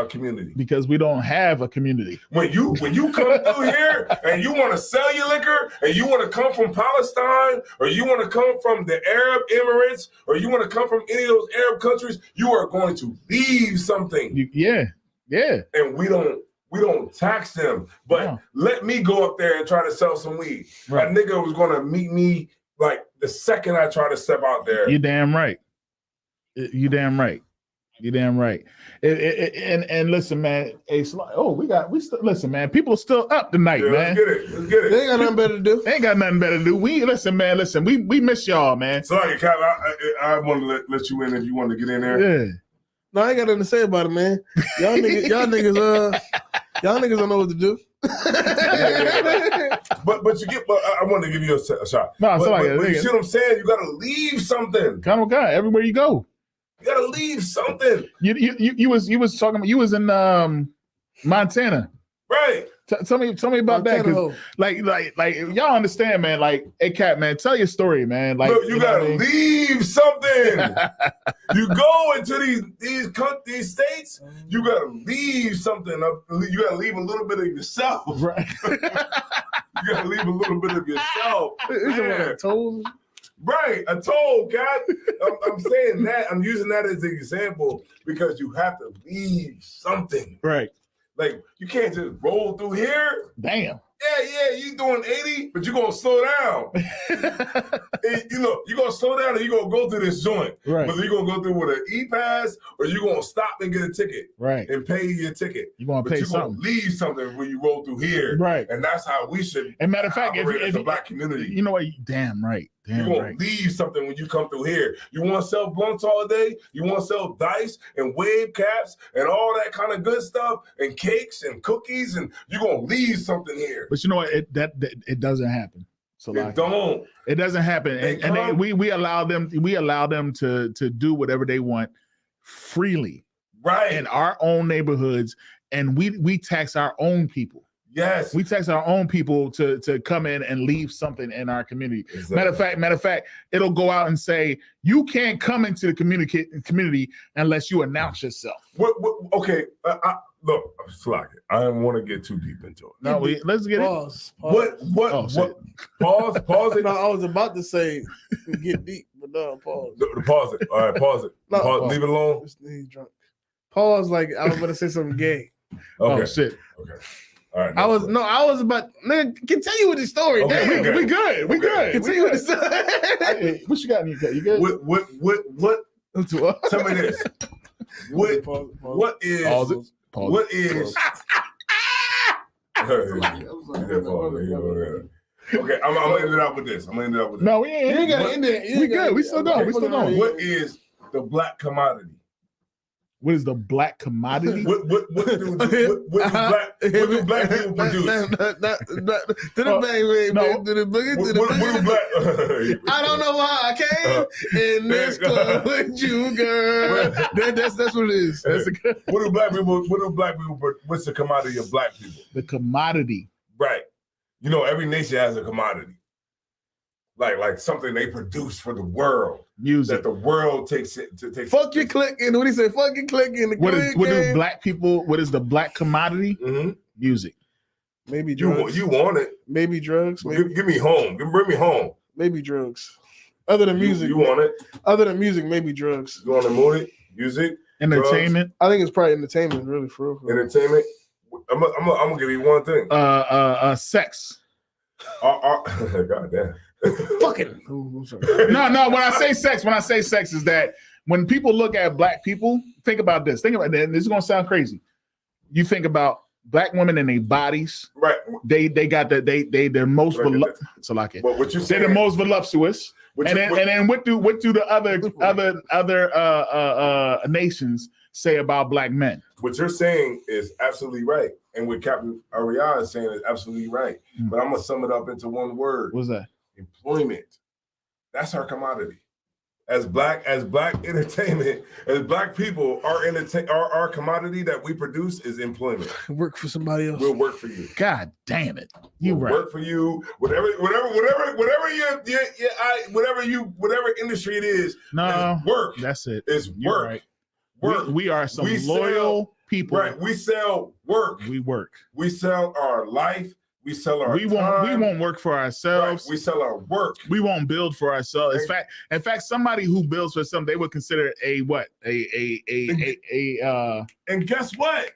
community? Because we don't have a community. When you come through here and you want to sell your liquor and you want to come from Palestine or you want to come from the Arab Emirates or you want to come from any of those Arab countries, you are going to leave something. Yeah. And we don't tax them. But let me go up there and try to sell some weed. Right. That nigga was going to meet me like the second I try to step out there. You damn right. You damn right. You're damn right. And listen, man. Listen, man. People are still up tonight, man. Let's get it. They ain't got nothing better to do. They ain't got nothing better to do. We miss y'all, man. Sorry, Cap. I want to let you in if you want to get in there. Yeah. No, I ain't got nothing to say about it, man. Y'all niggas don't know what to do. But I want to give you a shot. No, but you see what I'm saying? You got to leave something. Come on, God. Everywhere you go. You gotta leave something. You was talking about, you was in Montana, right? Tell me about Montana, that. Like y'all understand, man. Like, hey, Cat, man, tell your story, man. Like, look, you gotta leave something. You go into these states, you gotta leave something. You gotta leave a little bit of yourself. Right. You gotta leave a little bit of yourself. Right, a toll, God. I'm saying that. I'm using that as an example because you have to leave something. Right. Like, you can't just roll through here. Damn. Yeah, you doing 80, but you're going to slow down. You're going to slow down and you're going to go through this joint. Right. Whether you're going to go through with an E-Pass or you're going to stop and get a ticket. Right. And pay your ticket. You're going to pay something. You're going to leave something when you roll through here. Right. And that's how we should and matter of fact, if the black community. You know what? Damn right. You're going to leave something when you come through here. You want to sell blunts all day? You want to sell dice and wave caps and all that kind of good stuff and cakes and cookies, and you're going to leave something here. But you know what? It doesn't happen. So it doesn't happen. And we allow them to do whatever they want freely. Right. in our own neighborhoods, and we tax our own people. Yes. We tax our own people to come in and leave something in our community. Exactly. Matter of fact, it'll go out and say you can't come into the community unless you announce yourself. Okay, look, Slack it. I don't want to get too deep into it. No, let's get Pause. it. Pause it. No, I was about to say get deep, but no, pause. Pause it. All right, pause it. No, pause. Leave it alone. He's drunk. Pause. Like I was about to say something gay. Okay. Oh shit. Okay. All right. I was about. Nigga, continue with the story. Okay, Damn, okay. We good. We good. Continue with the story. Hey, what you got in your cut? You good? What? Tell me this. What is? Pause it. Pause What it. is? Okay, I'm gonna end it out with this. No, we ain't. You ain't gotta end it. We good. We still going. We still going. What is the black commodity? What is the black commodity? What do black people produce? I don't know why I came in this club with you, girl. That's what it is. What do black people? What's the commodity of black people? The commodity. Right. You know, every nation has a commodity. Like something they produce for the world. Music. That the world takes it to take. Fuck your clicking. What do you say? Fuck your clicking. What do black people? What is the black commodity? Mm-hmm. Music. Maybe drugs. You want it? Maybe drugs. Maybe. Give me home. Bring me home. Maybe drugs. Other than music. You want it? Other than music, maybe drugs. You want to move it? Music. Entertainment. Drugs. I think it's probably entertainment. Really, for real. Entertainment. I'm gonna give you one thing. Sex. God damn. Fucking. No. When I say sex is that when people look at black people, think about this. Think about this. This is gonna sound crazy. You think about black women and their bodies. Right. They're most voluptuous. But what you saying? They're the most voluptuous. And then what do the other nations say about black men? What you're saying is absolutely right, and what Captain Ariana is saying is absolutely right. But I'm gonna sum it up into one word. What's that? Employment. That's our commodity. As black entertainment, as black people, our commodity that we produce is employment. Work for somebody else. We'll work for you. God damn it! We'll work for you. Whatever industry it is. No, work. That's it. It's work. Right. Work. We are some loyal people. Right. We sell work. We work. We sell our life. We sell our time. We won't work for ourselves. Right. We sell our work. We won't build for ourselves. In fact, somebody who builds for something, they would consider and guess what?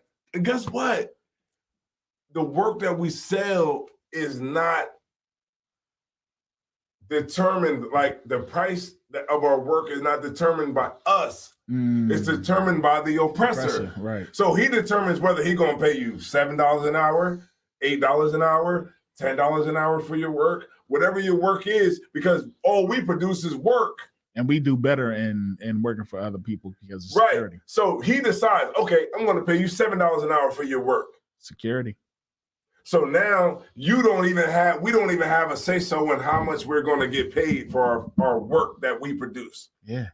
The work that we sell is not determined, like the price of our work is not determined by us. It's determined by the oppressor. Right. So he determines whether he's gonna pay you $7 an hour, $8 an hour, $10 an hour for your work, whatever your work is, because all we produce is work. And we do better in working for other people because of security. Right. So he decides, okay, I'm going to pay you $7 an hour for your work. Security. So now we don't even have a say so in how much we're going to get paid for our work that we produce. Yeah.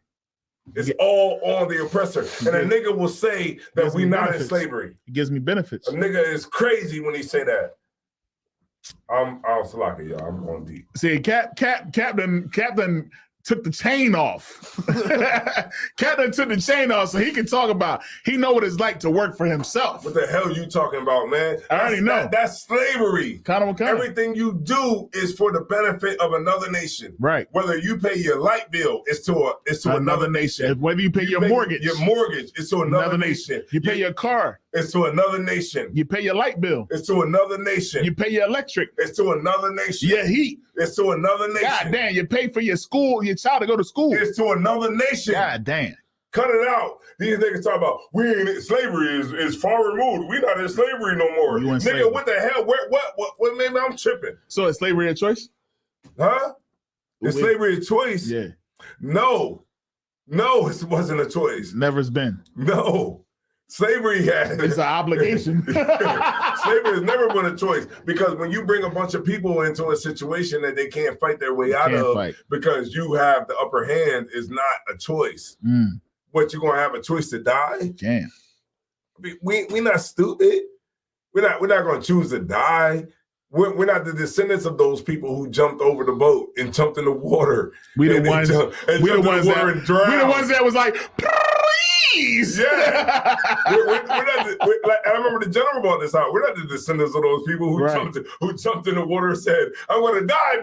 It's all on the oppressor. And a nigga will say that we not in slavery. It gives me benefits. A nigga is crazy when he say that. I'm Salaka, y'all. I'm going deep. See, Captain took the chain off. Captain took the chain off so he can talk about, he know what it's like to work for himself. What the hell you talking about, man? I already know. That's slavery. Kind. Everything you do is for the benefit of another nation. Right. Whether you pay your light bill, it's to another nation. Whether you pay your mortgage, it's to another nation. You pay your car, it's to another nation. You pay your light bill, it's to another nation. You pay your electric, it's to another nation. Your heat, it's to another nation. God damn, you pay for your child to go to school. It's to another nation. God damn. Cut it out. These niggas talk about slavery is far removed. We not in slavery no more. Nigga, slavery. What the hell? What maybe I'm tripping. So is slavery a choice? Huh? Is slavery a choice? Yeah. No, it wasn't a choice. Never's been. No. Slavery it's an obligation. Slavery has never been a choice, because when you bring a bunch of people into a situation that they can't fight their way out of because you have the upper hand, is not a choice. What, you gonna have a choice to die? Damn. we not stupid. We're not going to choose to die. We're not the descendants of those people who jumped over the boat and jumped in the water. We the ones that was like, please. Yeah. we're not I remember the general brought this out. We're not the descendants of those people who jumped in the water and said, I'm going to die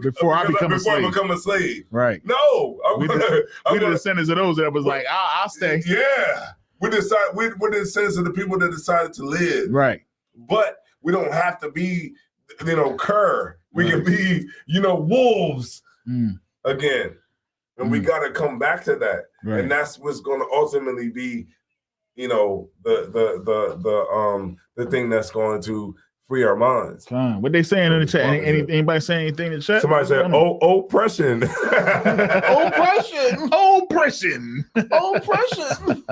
before I become a slave. Right. No. We're the descendants of those that was like, I'll stay. Yeah. We're the descendants of the people that decided to live. Right. But we don't have to be, cur. We can be, wolves again. And we got to come back to that. Right. And that's what's going to ultimately be, the thing that's going to free our minds. What they saying in the chat? Anybody saying anything in the chat? Somebody said, oppression. Oppression.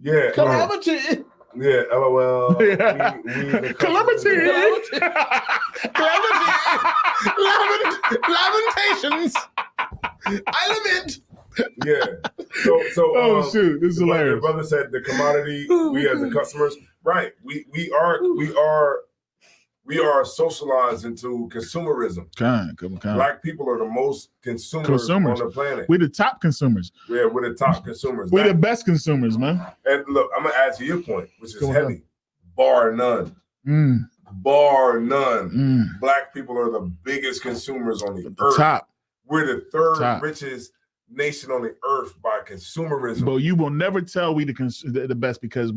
Yeah. Calamity. Yeah, LOL. Calamity. Lamentations. Element. Yeah. So shoot, this is hilarious. The brother said the commodity, we as the customers, right? We are socialized into consumerism. Black people are the most consumers on the planet. We're the top consumers. Yeah, we're the top consumers. We're the best consumers, man. And look, I'm gonna add to your point, which is heavy. Bar none. Black people are the biggest consumers on the earth. Top. We're the third richest nation on the earth by consumerism. But you will never tell we the best, because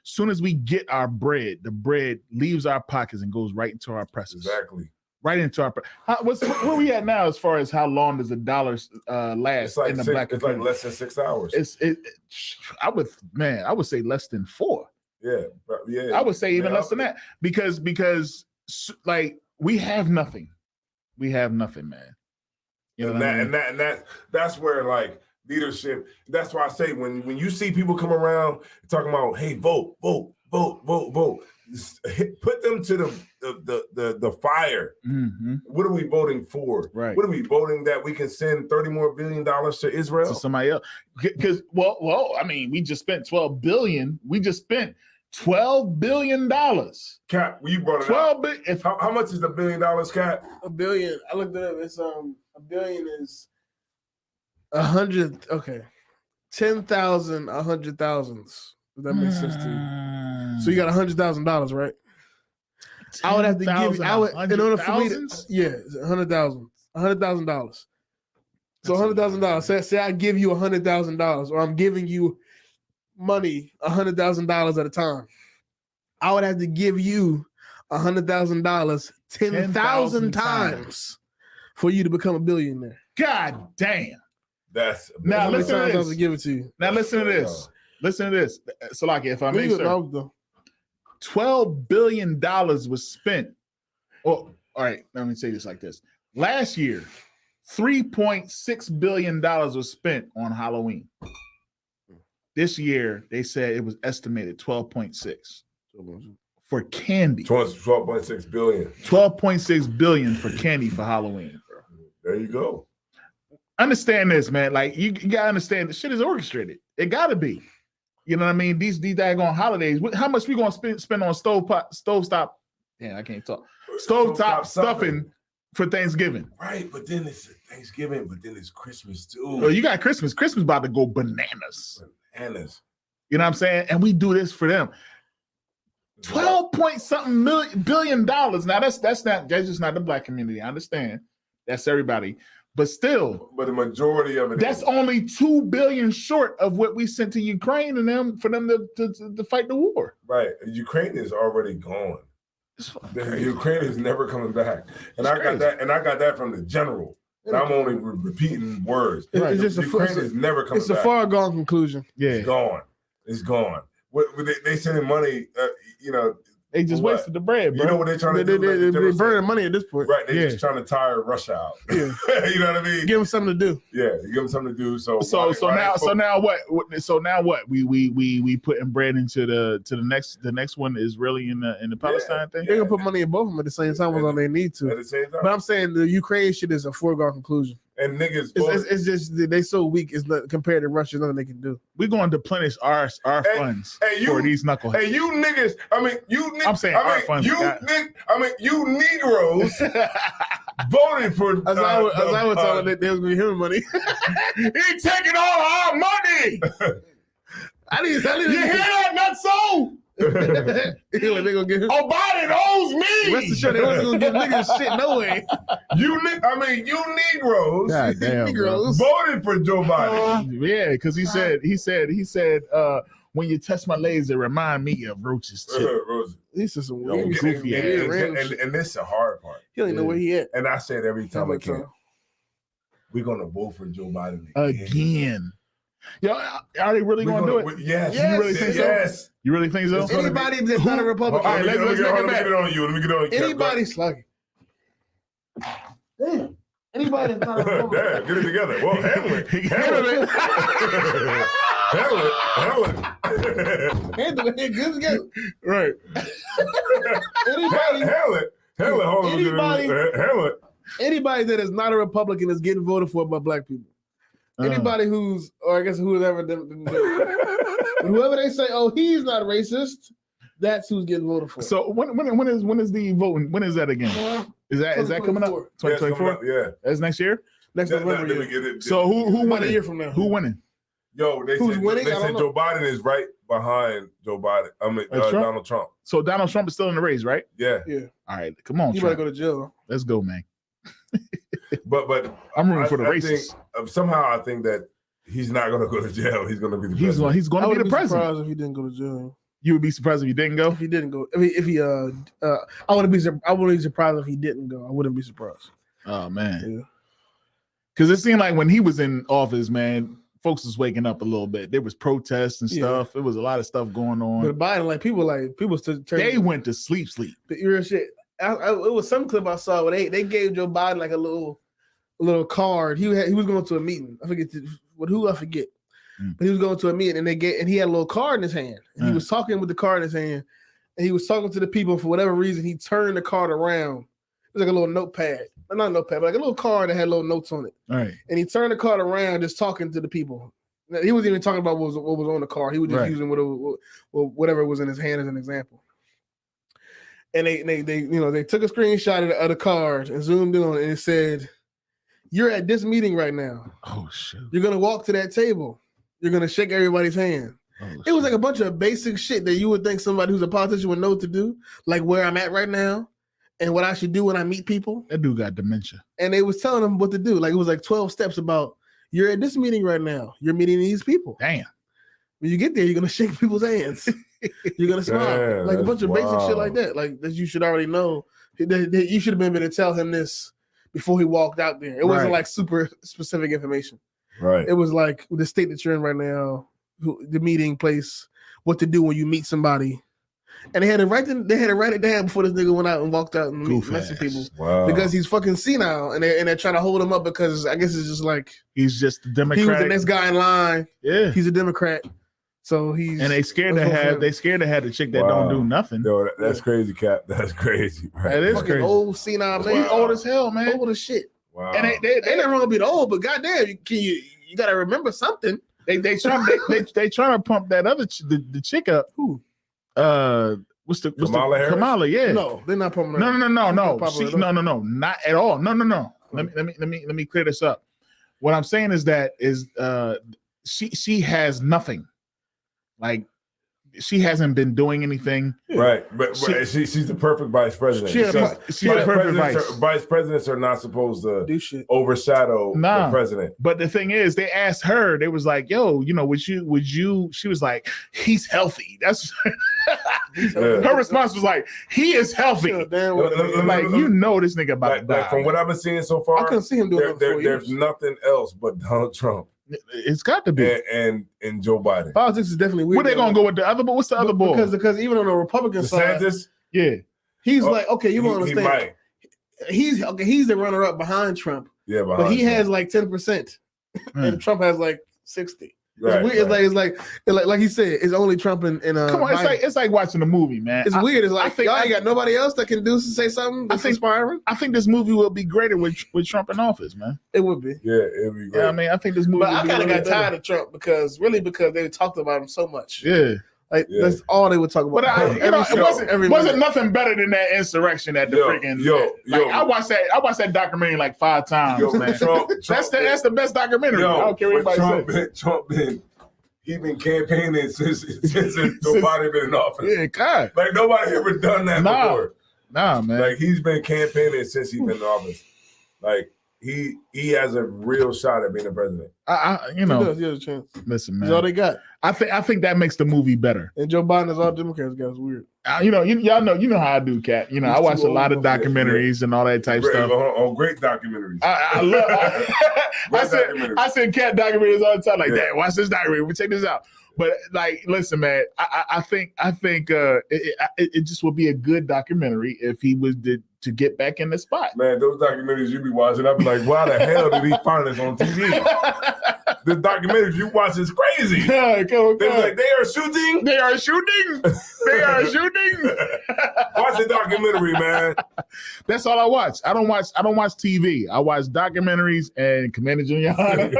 soon as we get our bread, the bread leaves our pockets and goes right into our presses. Exactly. Right into our. Where we at now as far as how long does a dollar last in the black? It's like less than 6 hours. I would say less than 4. Yeah. I would say even less than that, because like we have nothing. We have nothing, man. That's where like leadership. That's why I say when you see people come around talking about, hey, vote, put them to the fire. Mm-hmm. What are we voting for? Right. What are we voting that we can send $30 more billion to Israel? To somebody else? Because I mean, we just spent $12 billion. We just spent $12 billion. Cap, you brought it 12 up. billion. How much is $1 billion, Cap? $1 billion. I looked it up. It's $1 billion is 100. Okay, 10,000, 100,000. If that makes sense to you. So you got $100,000, right? I would have to give you. In order for me to, $100,000, $100,000. So $100,000. Say I give you $100,000, or I'm giving you money $100,000 at a time. I would have to give you $100,000 10,000 times for you to become a billionaire. God damn. That's now listen to this. To give it to you. Now listen to this. Listen to this. So like if I may say, $12 billion was spent. Oh, all right. Let me say this like this. Last year, $3.6 billion was spent on Halloween. This year, they said it was estimated 12.6 for candy. 12.6 billion. 12.6 billion for candy for Halloween. Bro. There you go. Understand this, man. Like you gotta understand the shit is orchestrated. It gotta be. You know what I mean? These daggone holidays. How much we gonna spend on stovetop? Damn, I can't talk. Stovetop stuffing for Thanksgiving. Right, but then it's Thanksgiving, but then it's Christmas too. Well, you got Christmas. Christmas about to go bananas. Bananas. You know what I'm saying? And we do this for them. 12 point something billion dollars. Now that's just not the black community. I understand. That's everybody. But still, but the majority of it, that's only $2 billion short of what we sent to Ukraine and them for them to fight the war. Right. Ukraine is already gone. Ukraine is never coming back. And I got that from the general. And I'm only repeating words. Right. It's just Ukraine is never coming back. It's a far gone conclusion. Yeah. It's gone. It's gone. They sending money, They just wasted the bread, bro. You know what they're trying to do? They're burning money at this point. Right. They're just trying to tire Russia out. Yeah. You know what I mean? Give them something to do. Yeah, you give them something to do. So now what? We putting bread into the next one is really in the Palestine thing. They're gonna put money in both of them at the same time as all they need to. At the same time. But I'm saying the Ukraine shit is a foregone conclusion. and niggas. It's just they so weak. It's not, compared to Russia, nothing they can do. We're going to deplenish our funds for these knuckleheads. Hey, you niggas! I'm saying our funds. You Negroes voted for. As I was talking, they was gonna give him money. He taking all our money. I didn't. You hear that, Nutso? They gonna give him. Oh, Biden owes me. Rest assured, they wasn't gonna give niggas shit no way. You Negroes. God damn, Negroes voted for Joe Biden. Yeah, because he said, when you touch my legs, it remind me of Roach's tip. These are some Yo, goofy ass. and this is the hard part. He don't even know where he at. And I said every time I can, we're gonna vote for Joe Biden again. Yo, are they really gonna do it? Yes. You really think so? You really think so? Anybody that's not a Republican. All right, let me get it on you. Let me get it on you. Anybody sluggy. Damn. Anybody that's not a Republican. Damn, get it together. Well, handle it. Handle it. Good together. Right. Handle it. Anybody that is not a Republican is getting voted for by black people. Anybody who's, or I guess whoever they say, oh, he's not racist, that's who's getting voted for. So when is the voting? When is that again? Is that coming up? 2024? Yeah. That's next year? Next November. So who winning? A year from now. Who winning? Yo, they Who's said, winning? They said Joe Biden is right behind Joe Biden. Donald Trump. So Donald Trump is still in the race, right? Yeah. All right, come on. You better go to jail. Let's go, man. But I'm rooting for the racists. Somehow I think that he's not going to go to jail. He's going to be the president. He's going to be the president. Surprised if he didn't go to jail. You would be surprised if he didn't go. If he didn't go, I wouldn't be surprised if he didn't go. I wouldn't be surprised. Oh man. Yeah. Because it seemed like when he was in office, man, folks was waking up a little bit. There was protests and stuff. There was a lot of stuff going on. But Biden, people still they went to sleep. The real shit. It was some clip I saw where they gave Joe Biden like a little card. He was going to a meeting. I forget who I forget. But he was going to a meeting and he had a little card in his hand. And he was talking with the card in his hand. And he was talking to the people. For whatever reason, he turned the card around. It was like a little notepad. Not a notepad, but like a little card that had little notes on it. All right. And he turned the card around just talking to the people. He wasn't even talking about what was on the card. He was just using whatever was in his hand as an example. And they took a screenshot of the card and zoomed in on it and it said, "You're at this meeting right now. Oh shit. You're gonna walk to that table. You're gonna shake everybody's hand." It was like a bunch of basic shit that you would think somebody who's a politician would know to do, like where I'm at right now and what I should do when I meet people. That dude got dementia. And they was telling him what to do. Like it was like 12 steps about, you're at this meeting right now. You're meeting these people. Damn. When you get there, you're gonna shake people's hands. You're gonna smile. Damn, like a bunch of basic shit like that. Like that you should already know. That you should have been able to tell him this before he walked out there. It wasn't like super specific information. Right. It was like the state that you're in right now, the meeting place, what to do when you meet somebody. And they had to write it down before this nigga went out and walked out and met people. Wow. Because he's fucking senile and they're trying to hold him up because I guess it's just like he's just a Democrat. He was the next guy in line. Yeah. He's a Democrat. So they scared to have the chick that don't do nothing. Yo, that's crazy, Cap. That's crazy. Right? That is fucking crazy. Old senile man. He's old as hell, man. Old as shit. Wow. And they never gonna be old, but goddamn, you gotta remember something. They trying to pump that other the chick up. Who? What's Kamala Harris? Kamala? Yeah. No, they're not pumping. No, not at all. No. Let me clear this up. What I'm saying is that she has nothing. Like she hasn't been doing anything. Right, but she's the perfect vice president. She's the perfect vice presidents are not supposed to do shit, overshadow the president. But the thing is, they asked her. They was like, "Yo, would you?" She was like, "He's healthy." That's her response was like, "He is healthy." Like this nigga about to die. From what I've been seeing so far, I couldn't see him doing there's nothing else but Donald Trump. It's got to be and Joe Biden. Politics is definitely weird. Where they gonna go with the other? But what's the other ball? Because even on the Republican side, yeah, he's like, okay, you won't understand. He's the runner-up behind Trump. Yeah, but he has like 10%, and Trump has like 60. Right, It's like he said, it's only Trump and Come on, it's like watching a movie, man. It's weird. It's like y'all ain't got nobody. nobody else that can say something that's inspiring. I think this movie will be greater with Trump in office, man. It would be. Yeah, it'd be great. Yeah, I mean, I think this movie. But I kind of got better. tired of Trump because they talked about him so much. Yeah. That's all they would talk about. But it wasn't nothing better than that insurrection at the freaking. I watched that documentary like 5 times, man. That's the best documentary. I don't care what anybody says. Trump he been campaigning since nobody been in office. Yeah, God. Like nobody ever done that before. Nah, man. Like he's been campaigning since he's been in office. Like he has a real shot at being a president. He has a chance. Listen, man. That's all they got. I think that makes the movie better. And Joe Biden is all Democrats. Guys, weird. Y'all know how I do, Cat. I watch a lot of documentaries and all that type stuff. Great documentaries. I said Cat documentaries all the time. Like that. Watch this documentary. We check this out. But like, listen, man. I think it just would be a good documentary if he was to get back in the spot. Man, those documentaries you be watching, I'd be like, why the hell did he find this on TV? The documentaries you watch is crazy. They're like, they are shooting. They are shooting. They are shooting. Watch the documentary, man. That's all I watch. I don't watch TV. I watch documentaries and Commander Junior. That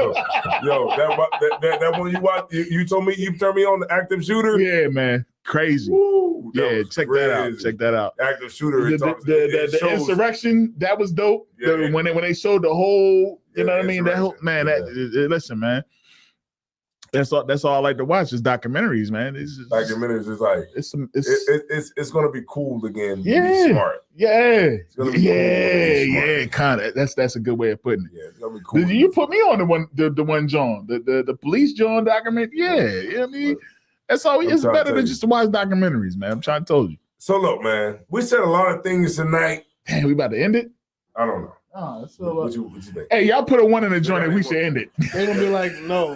one you watch. You told me you turned me on the active shooter. Yeah, man, crazy. Woo, check that out. Active shooter. The insurrection, that was dope. Yeah, when they showed the whole, you know what I mean. That whole man. Listen, man. That's all I like to watch is documentaries, man. Documentaries is like it's gonna be cool again. Yeah, to be smart. Yeah, kind of. That's a good way of putting it. Yeah, it's gonna be cool. You put me on the one John, the police John document. Yeah, you know what I mean. That's all. It's better than just to watch documentaries, man. I'm trying to tell you. So look, man, we said a lot of things tonight. Damn, we about to end it. I don't know. Oh, what you think? Hey, y'all put a 1 in the joint and we should end it. They're gonna be like, no.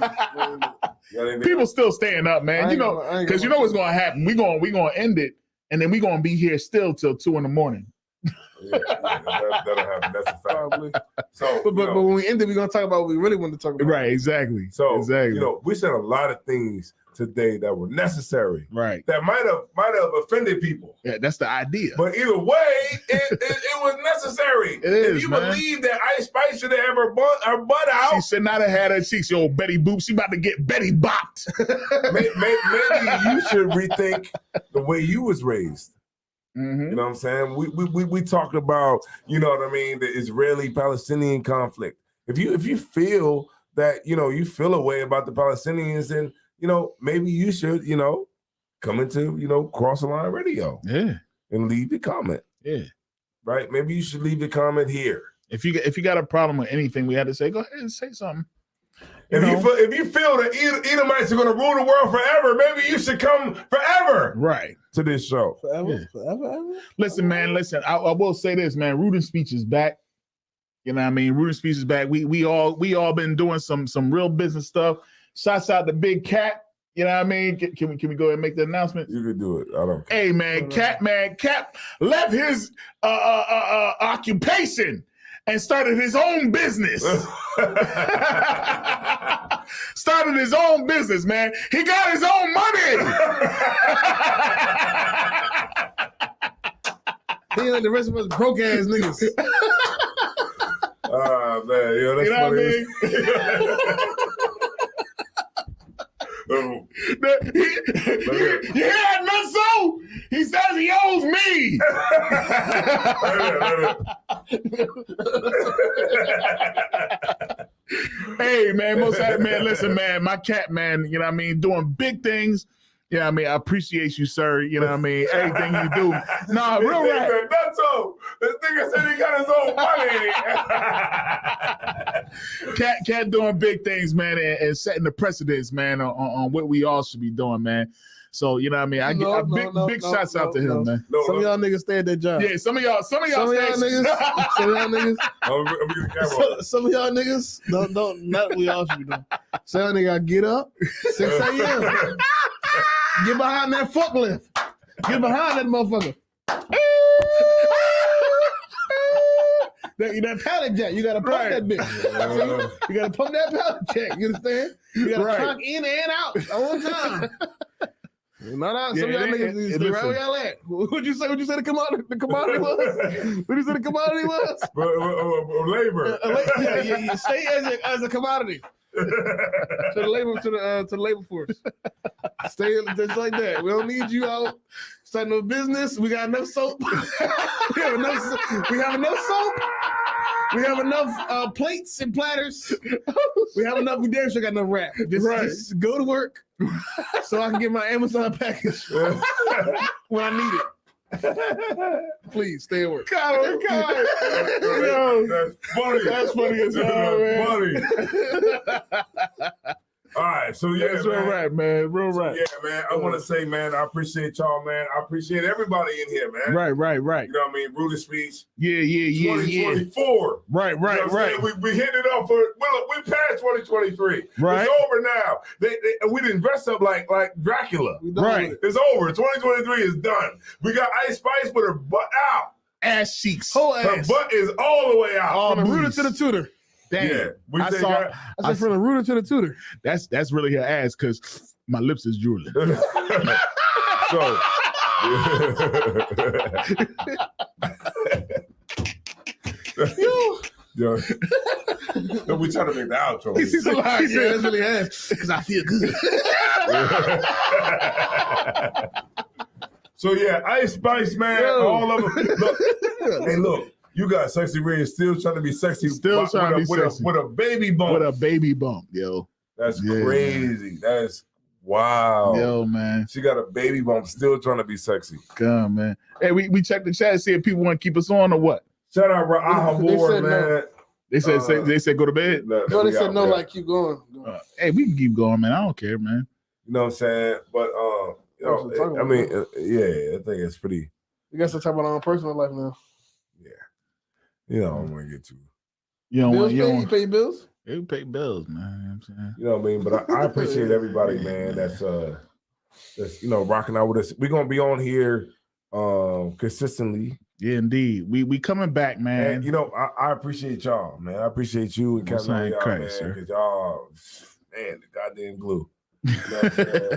People still staying up, man. Because you know what's gonna happen. We gonna end it, and then we gonna be here still till 2 a.m. Yeah, that'll happen. That's a fact. Probably. So, but when we end it, we're gonna talk about what we really want to talk about. Right, exactly. So exactly. We said a lot of things today that were necessary. Right. That might have offended people. Yeah, that's the idea. But either way, it was necessary. It is, if you man. believe that Ice Spice should have had her butt out, she should not have had her cheeks. Yo, Betty Boop, she about to get Betty bopped. maybe you should rethink the way you was raised. Mm-hmm. You know what I'm saying? We talked about, you know what I mean, the Israeli-Palestinian conflict. If you feel that, you feel a way about the Palestinians, then, maybe you should, come into, Cross the Line Radio. Yeah. And leave the comment. Yeah. Right? Maybe you should leave the comment here. If you got a problem with anything we had to say, go ahead and say something. If you feel that Edomites are going to rule the world forever, maybe you should come forever. Right. To this show. Forever? Listen, man, I will say this, man. Rooting Speech is back. You know what I mean? Rooting Speech is back. We all been doing some real business stuff. Shouts out to Big Cat. You know what I mean? Can we go ahead and make the announcement? You can do it. I don't care. Hey, man, Cat left his occupation and started his own business. Started his own business, man. He got his own money. He like the rest of us broke ass niggas. Man, that's funny. You hear that, Nutso? He says he owes me. Hey, man, listen, man, my cat, man, you know what I mean, doing big things. You know what I mean? I appreciate you, sir. You know what I mean? Everything you do. Nah, real rap. Nutso, this nigga said he got his own money. Cat doing big things, man, and setting the precedence, man, on what we all should be doing, man. So, you know what I mean? I get big shots out to him, man. Some of y'all niggas stay at their job. Yeah, some of y'all niggas don't not we all should be doing. Some y'all niggas get up 6 a.m. Get behind that forklift. Get behind that motherfucker. that pallet jack. You gotta pump that bitch. You gotta pump that pallet jack. You understand? You gotta clock in and out all the time. Not some of y'all niggas need to stay right where y'all at. What'd you say? What'd you say the commodity was? What'd you say the commodity was? Labor. Yeah. Stay as a commodity. to the labor force. Stay just like that. We don't need you out starting no business. We got enough soap. we have enough soap. We have enough plates and platters. We have enough. We damn sure got enough wrap. Just go to work so I can get my Amazon package when I need it. Please stay at work. God. That's funny. That's funny as hell, man. Funny. All right, so yeah, that's real right, man. Real right. Yeah, man. I want to say, man, I appreciate y'all, man. I appreciate everybody in here, man. Right. You know what I mean? Rooted Speech. Yeah. 2024. Right. You know right. We hit it up for. Well, we passed 2023. Right. It's over now. We didn't dress up like Dracula. Right. It's over. 2023 is done. We got Ice Spice with her butt out. Ass cheeks. Whole Her ass. butt is all the way out. From the rooter to the tutor. Damn. Yeah. I said from the rooter to the tutor. That's really her ass because my lips is drooling. So. Yo, we trying to make the outro. Yeah, that's really ass because I feel good. So yeah, Ice Spice, man, all of them. Look, hey, look, you got Sexy Red still trying to be sexy, Still trying to be sexy with a baby bump. With a baby bump, yo. That's crazy. That's wow. Yo, man. She got a baby bump, still trying to be sexy. Come, man. Hey, we checked the chat to see if people want to keep us on or what. Shout out Ra'aha Ward, man. No. They said go to bed. No, they said no, like keep going. Hey, we can keep going, man. I don't care, man. You know what I'm saying? But you know, I mean, yeah, I think it's pretty. You got to talk about our own personal life now. Yeah, you know, I'm gonna get to. You don't want you pay your bills. You pay bills, man. You know what I'm saying? You know what I mean? But I appreciate everybody, man. That's you know, rocking out with us. We're gonna be on here consistently. Yeah, indeed. We coming back, man. And, you know, I appreciate y'all, man. I appreciate you and Captain y'all, man, because y'all, man, the goddamn glue. You know what I'm saying?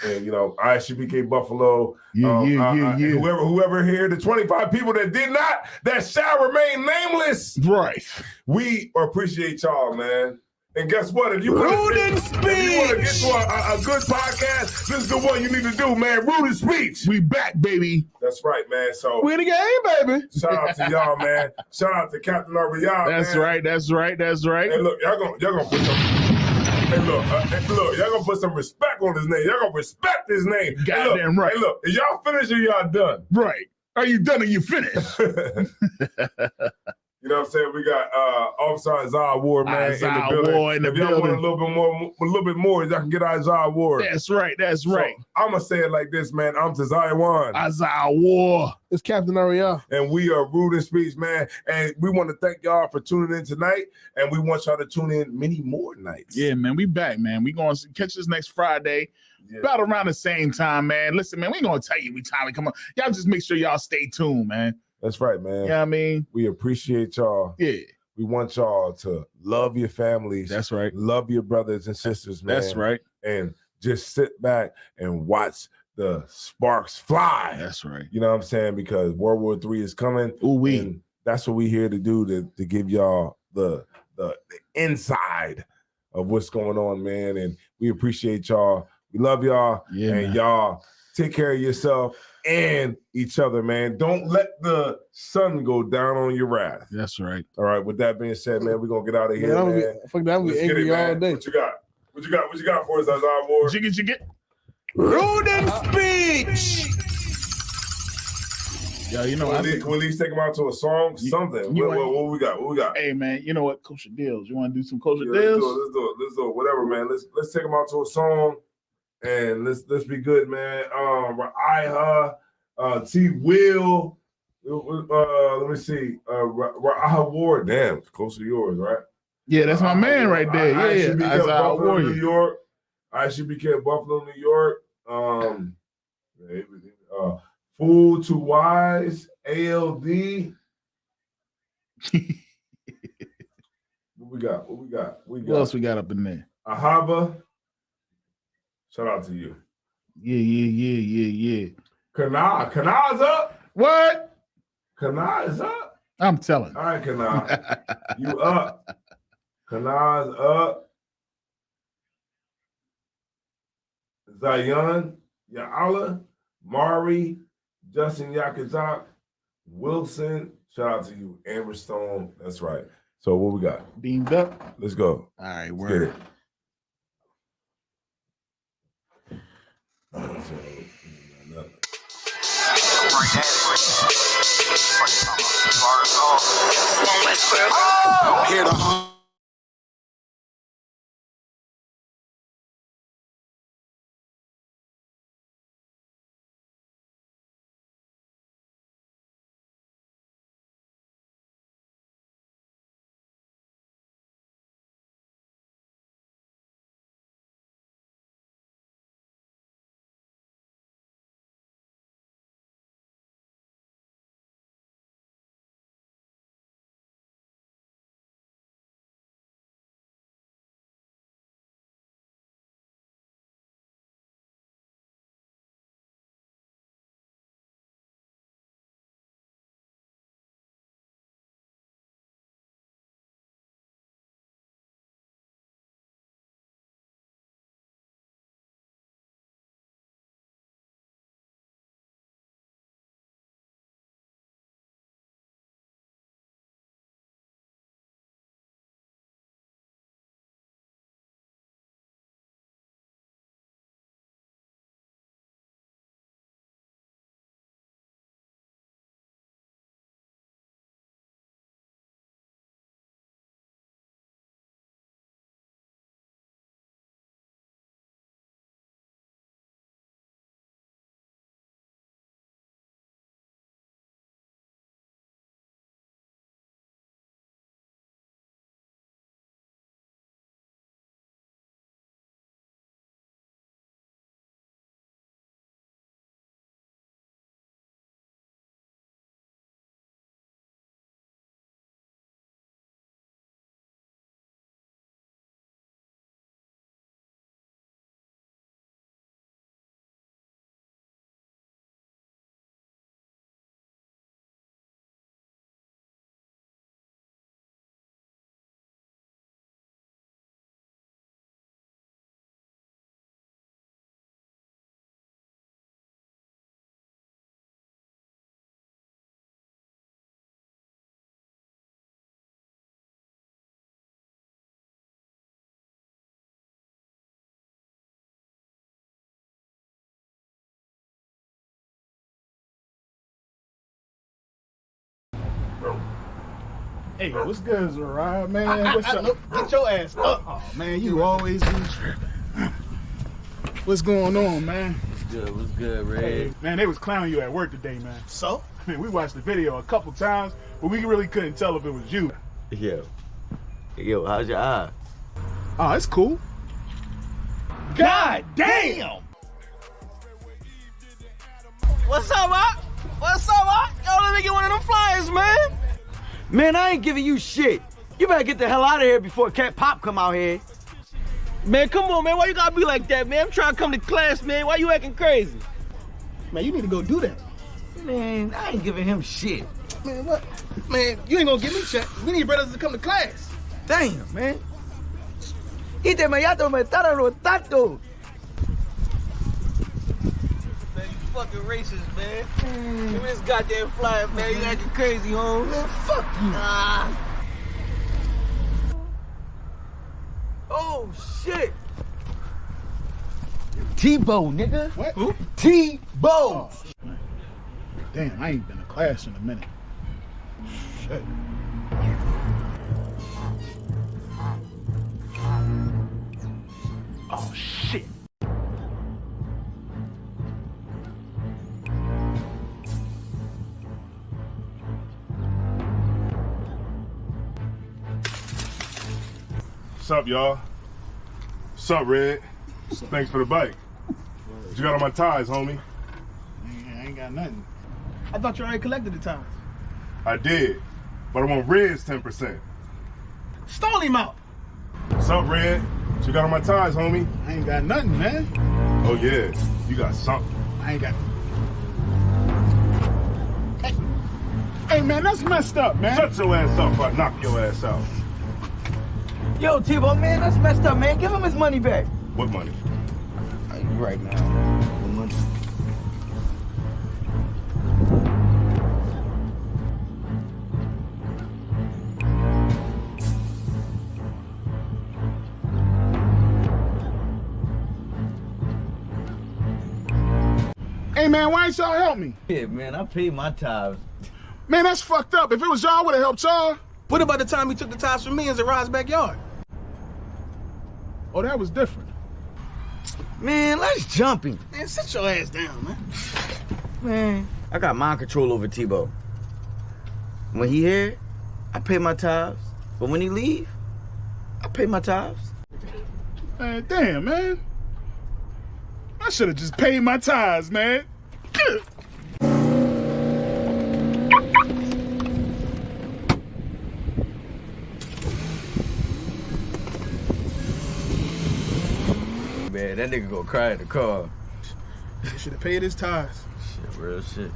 And you know, ISUBK Buffalo, whoever here, the 25 people that did not, that shall remain nameless. Right. We appreciate y'all, man. And guess what? If you want to get to a good podcast, this is the one you need to do, man. Rooted Speech. We back, baby. That's right, man. So we in the game, baby. Shout out to y'all, man. Shout out to Captain Ariel. That's right. That's right. Hey, look, y'all gonna put some. Hey, look, y'all gonna put some respect on his name. Y'all gonna respect his name. Goddamn right. Hey, look, is y'all finished or y'all done? Right. Are you done or you finished? You know what I'm saying? We got Officer Isaiah Ward, man, in the building. If y'all want a little bit more, y'all can get Isaiah Ward. That's right. That's right. I'm gonna say it like this, man. I'm Isaiah Ward. Isaiah Ward. It's Captain Ariel. And we are Rooted Speech, man. And we want to thank y'all for tuning in tonight. And we want y'all to tune in many more nights. Yeah, man. We back, man. We gonna catch us next Friday. Yeah. About around the same time, man. Listen, man, we ain't gonna tell you what time we come on. Y'all just make sure y'all stay tuned, man. That's right, man. Yeah, you know what I mean, we appreciate y'all. Yeah. We want y'all to love your families. That's right. Love your brothers and sisters, man. That's right. And just sit back and watch the sparks fly. That's right. You know what I'm saying? Because World War III is coming. Ooh, and that's what we're here to do, to give y'all the inside of what's going on, man. And we appreciate y'all. We love y'all. Yeah, and man. Y'all take care of yourself and each other, man. Don't let the sun go down on your wrath. That's right. All right. With that being said, man, we're gonna get out of here, man. I'm gonna be angry all day. What you got? What you got for us, Isaiah Ward? Jiggy. Rooted Speech. Yo, you know, can we at least take them out to a song? Something. What we got? What we got? Hey, man, you know what? Kosher Deals. You want to do some Kosher Deals? Deals? Let's do it. Whatever, man. Let's take them out to a song. And let's be good, man. Ra'aha, T. Will, let me see. Ra'aha Ward, damn, close to yours, right? Yeah, that's my man right there. Yeah, that's Buffalo, New York. ISUBK Buffalo, New York. Fool to Wise, ALD. What we got? What we got? What else we got up in there? Ahaba. Shout out to you. Yeah. Kanah's up. What? Kanah is up. I'm telling. All right, Kanah. You up. Kanah's up. Zion, Ya'ala, Mari, Justin Yakazak, Wilson. Shout out to you. Amber Stone. That's right. So what we got? Beamed up. Let's go. All right, Let's word. get it. Here to Hey, what's good, Zariah, man? What's up? Get your ass up. Oh, man, you always be tripping. What's going on, man? What's good, Red? Hey, man, they was clowning you at work today, man. So? I mean, we watched the video a couple times, but we really couldn't tell if it was you. Yo, how's your eye? Oh, it's cool. God damn! What's up, Rock? What's up, Rock? Yo, let me get one of them flyers, man. Man, I ain't giving you shit. You better get the hell out of here before Cat Pop come out here. Man, come on, man. Why you gotta be like that, man? I'm trying to come to class, man. Why you acting crazy? Man, you need to go do that. Man, I ain't giving him shit. Man, what? Man, you ain't gonna give me check. We need brothers to come to class. Damn, man. Ite me yato me tararo tato. Man, you fucking racist, man. Give me this goddamn flyer, man. You acting crazy, home. Man, fuck you. Oh, shit. T-Bow, nigga. What? Who? T-Bow. Damn, I ain't been to class in a minute. Shit. Oh, shit. What's up, y'all? What's up, Red? Thanks for the bike. What you got on my ties, homie? I ain't got nothing. I thought you already collected the time. I did. but I want Red's 10%. Stall him out. What's up, Red? What you got on my ties, homie? I ain't got nothing, man. Oh yeah, you got something. I ain't got. Hey, man, that's messed up, man. Shut your ass up, or I knock your ass out. Yo, Tebow, man, that's messed up, man. Give him his money back. What money? Right now. The money. Hey, man, why ain't y'all help me? Yeah, man, I paid my tithes. Man, that's fucked up. If it was y'all, I would have helped y'all. What about the time he took the ties from me in Zarad's backyard? Oh, that was different. Man, let's jump him. Man, sit your ass down, man. Man, I got mind control over Tebow. When he here, I pay my tithes. But when he leave, I pay my tithes. Man, damn, man. I should have just paid my tithes, man. Man, that nigga gonna cry in the car. He should have paid his tithes. Shit, real shit.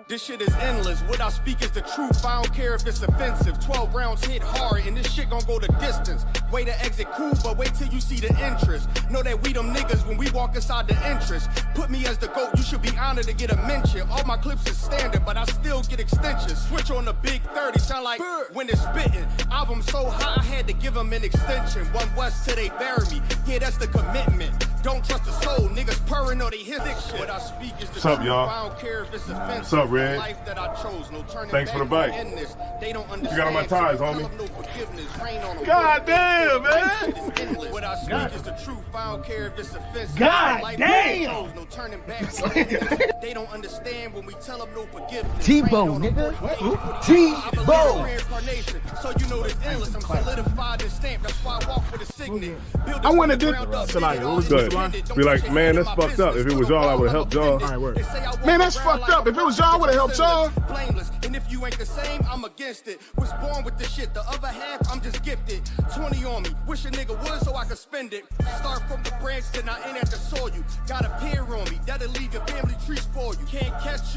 This shit is endless. What I speak is the truth. I don't care if it's offensive. 12 rounds hit hard, and this shit gon' go the distance. Way to exit cool, but wait till you see the interest. Know that we them niggas when we walk inside the entrance. Put me as the GOAT, you should be honored to get a mention. All my clips is standard, but I still get extensions. Switch on the big 30, sound like when it's spitting. Album so hot, I had to give them an extension. One West till they bury me. Yeah, that's the commitment. Don't trust the soul, niggas purring or they hit this shit. What I speak is the What's up, truth. y'all? I don't care if it's offensive. What's up, Red? Life that I chose, no turning Thanks for the back bite. in this. They don't You got on my ties, homie. God damn, man. What I speak is the truth. I don't care if it's offensive. God Life damn. that I chose, no turning back. They don't understand when we tell them no forgiveness. Tebow, nigga. Tebow. Reincarnation. So you know this endless. I'm solidified and stamped. That's why I walk with a signet. I wanna do Salaya, what was Good. Be like, man, that's fucked up. If it was y'all, I would've helped y'all. All right, word. Man, that's fucked up. If it was y'all, I would've helped y'all. Blameless. And if you ain't the same, I'm against it. Was born with the shit. The other half, I'm just gifted. 20 on me. Wish a nigga would so I could spend it. Start from the branch, then I ain't at the soil. You got a peer on me. That'll leave your family tree for you. Can't catch you.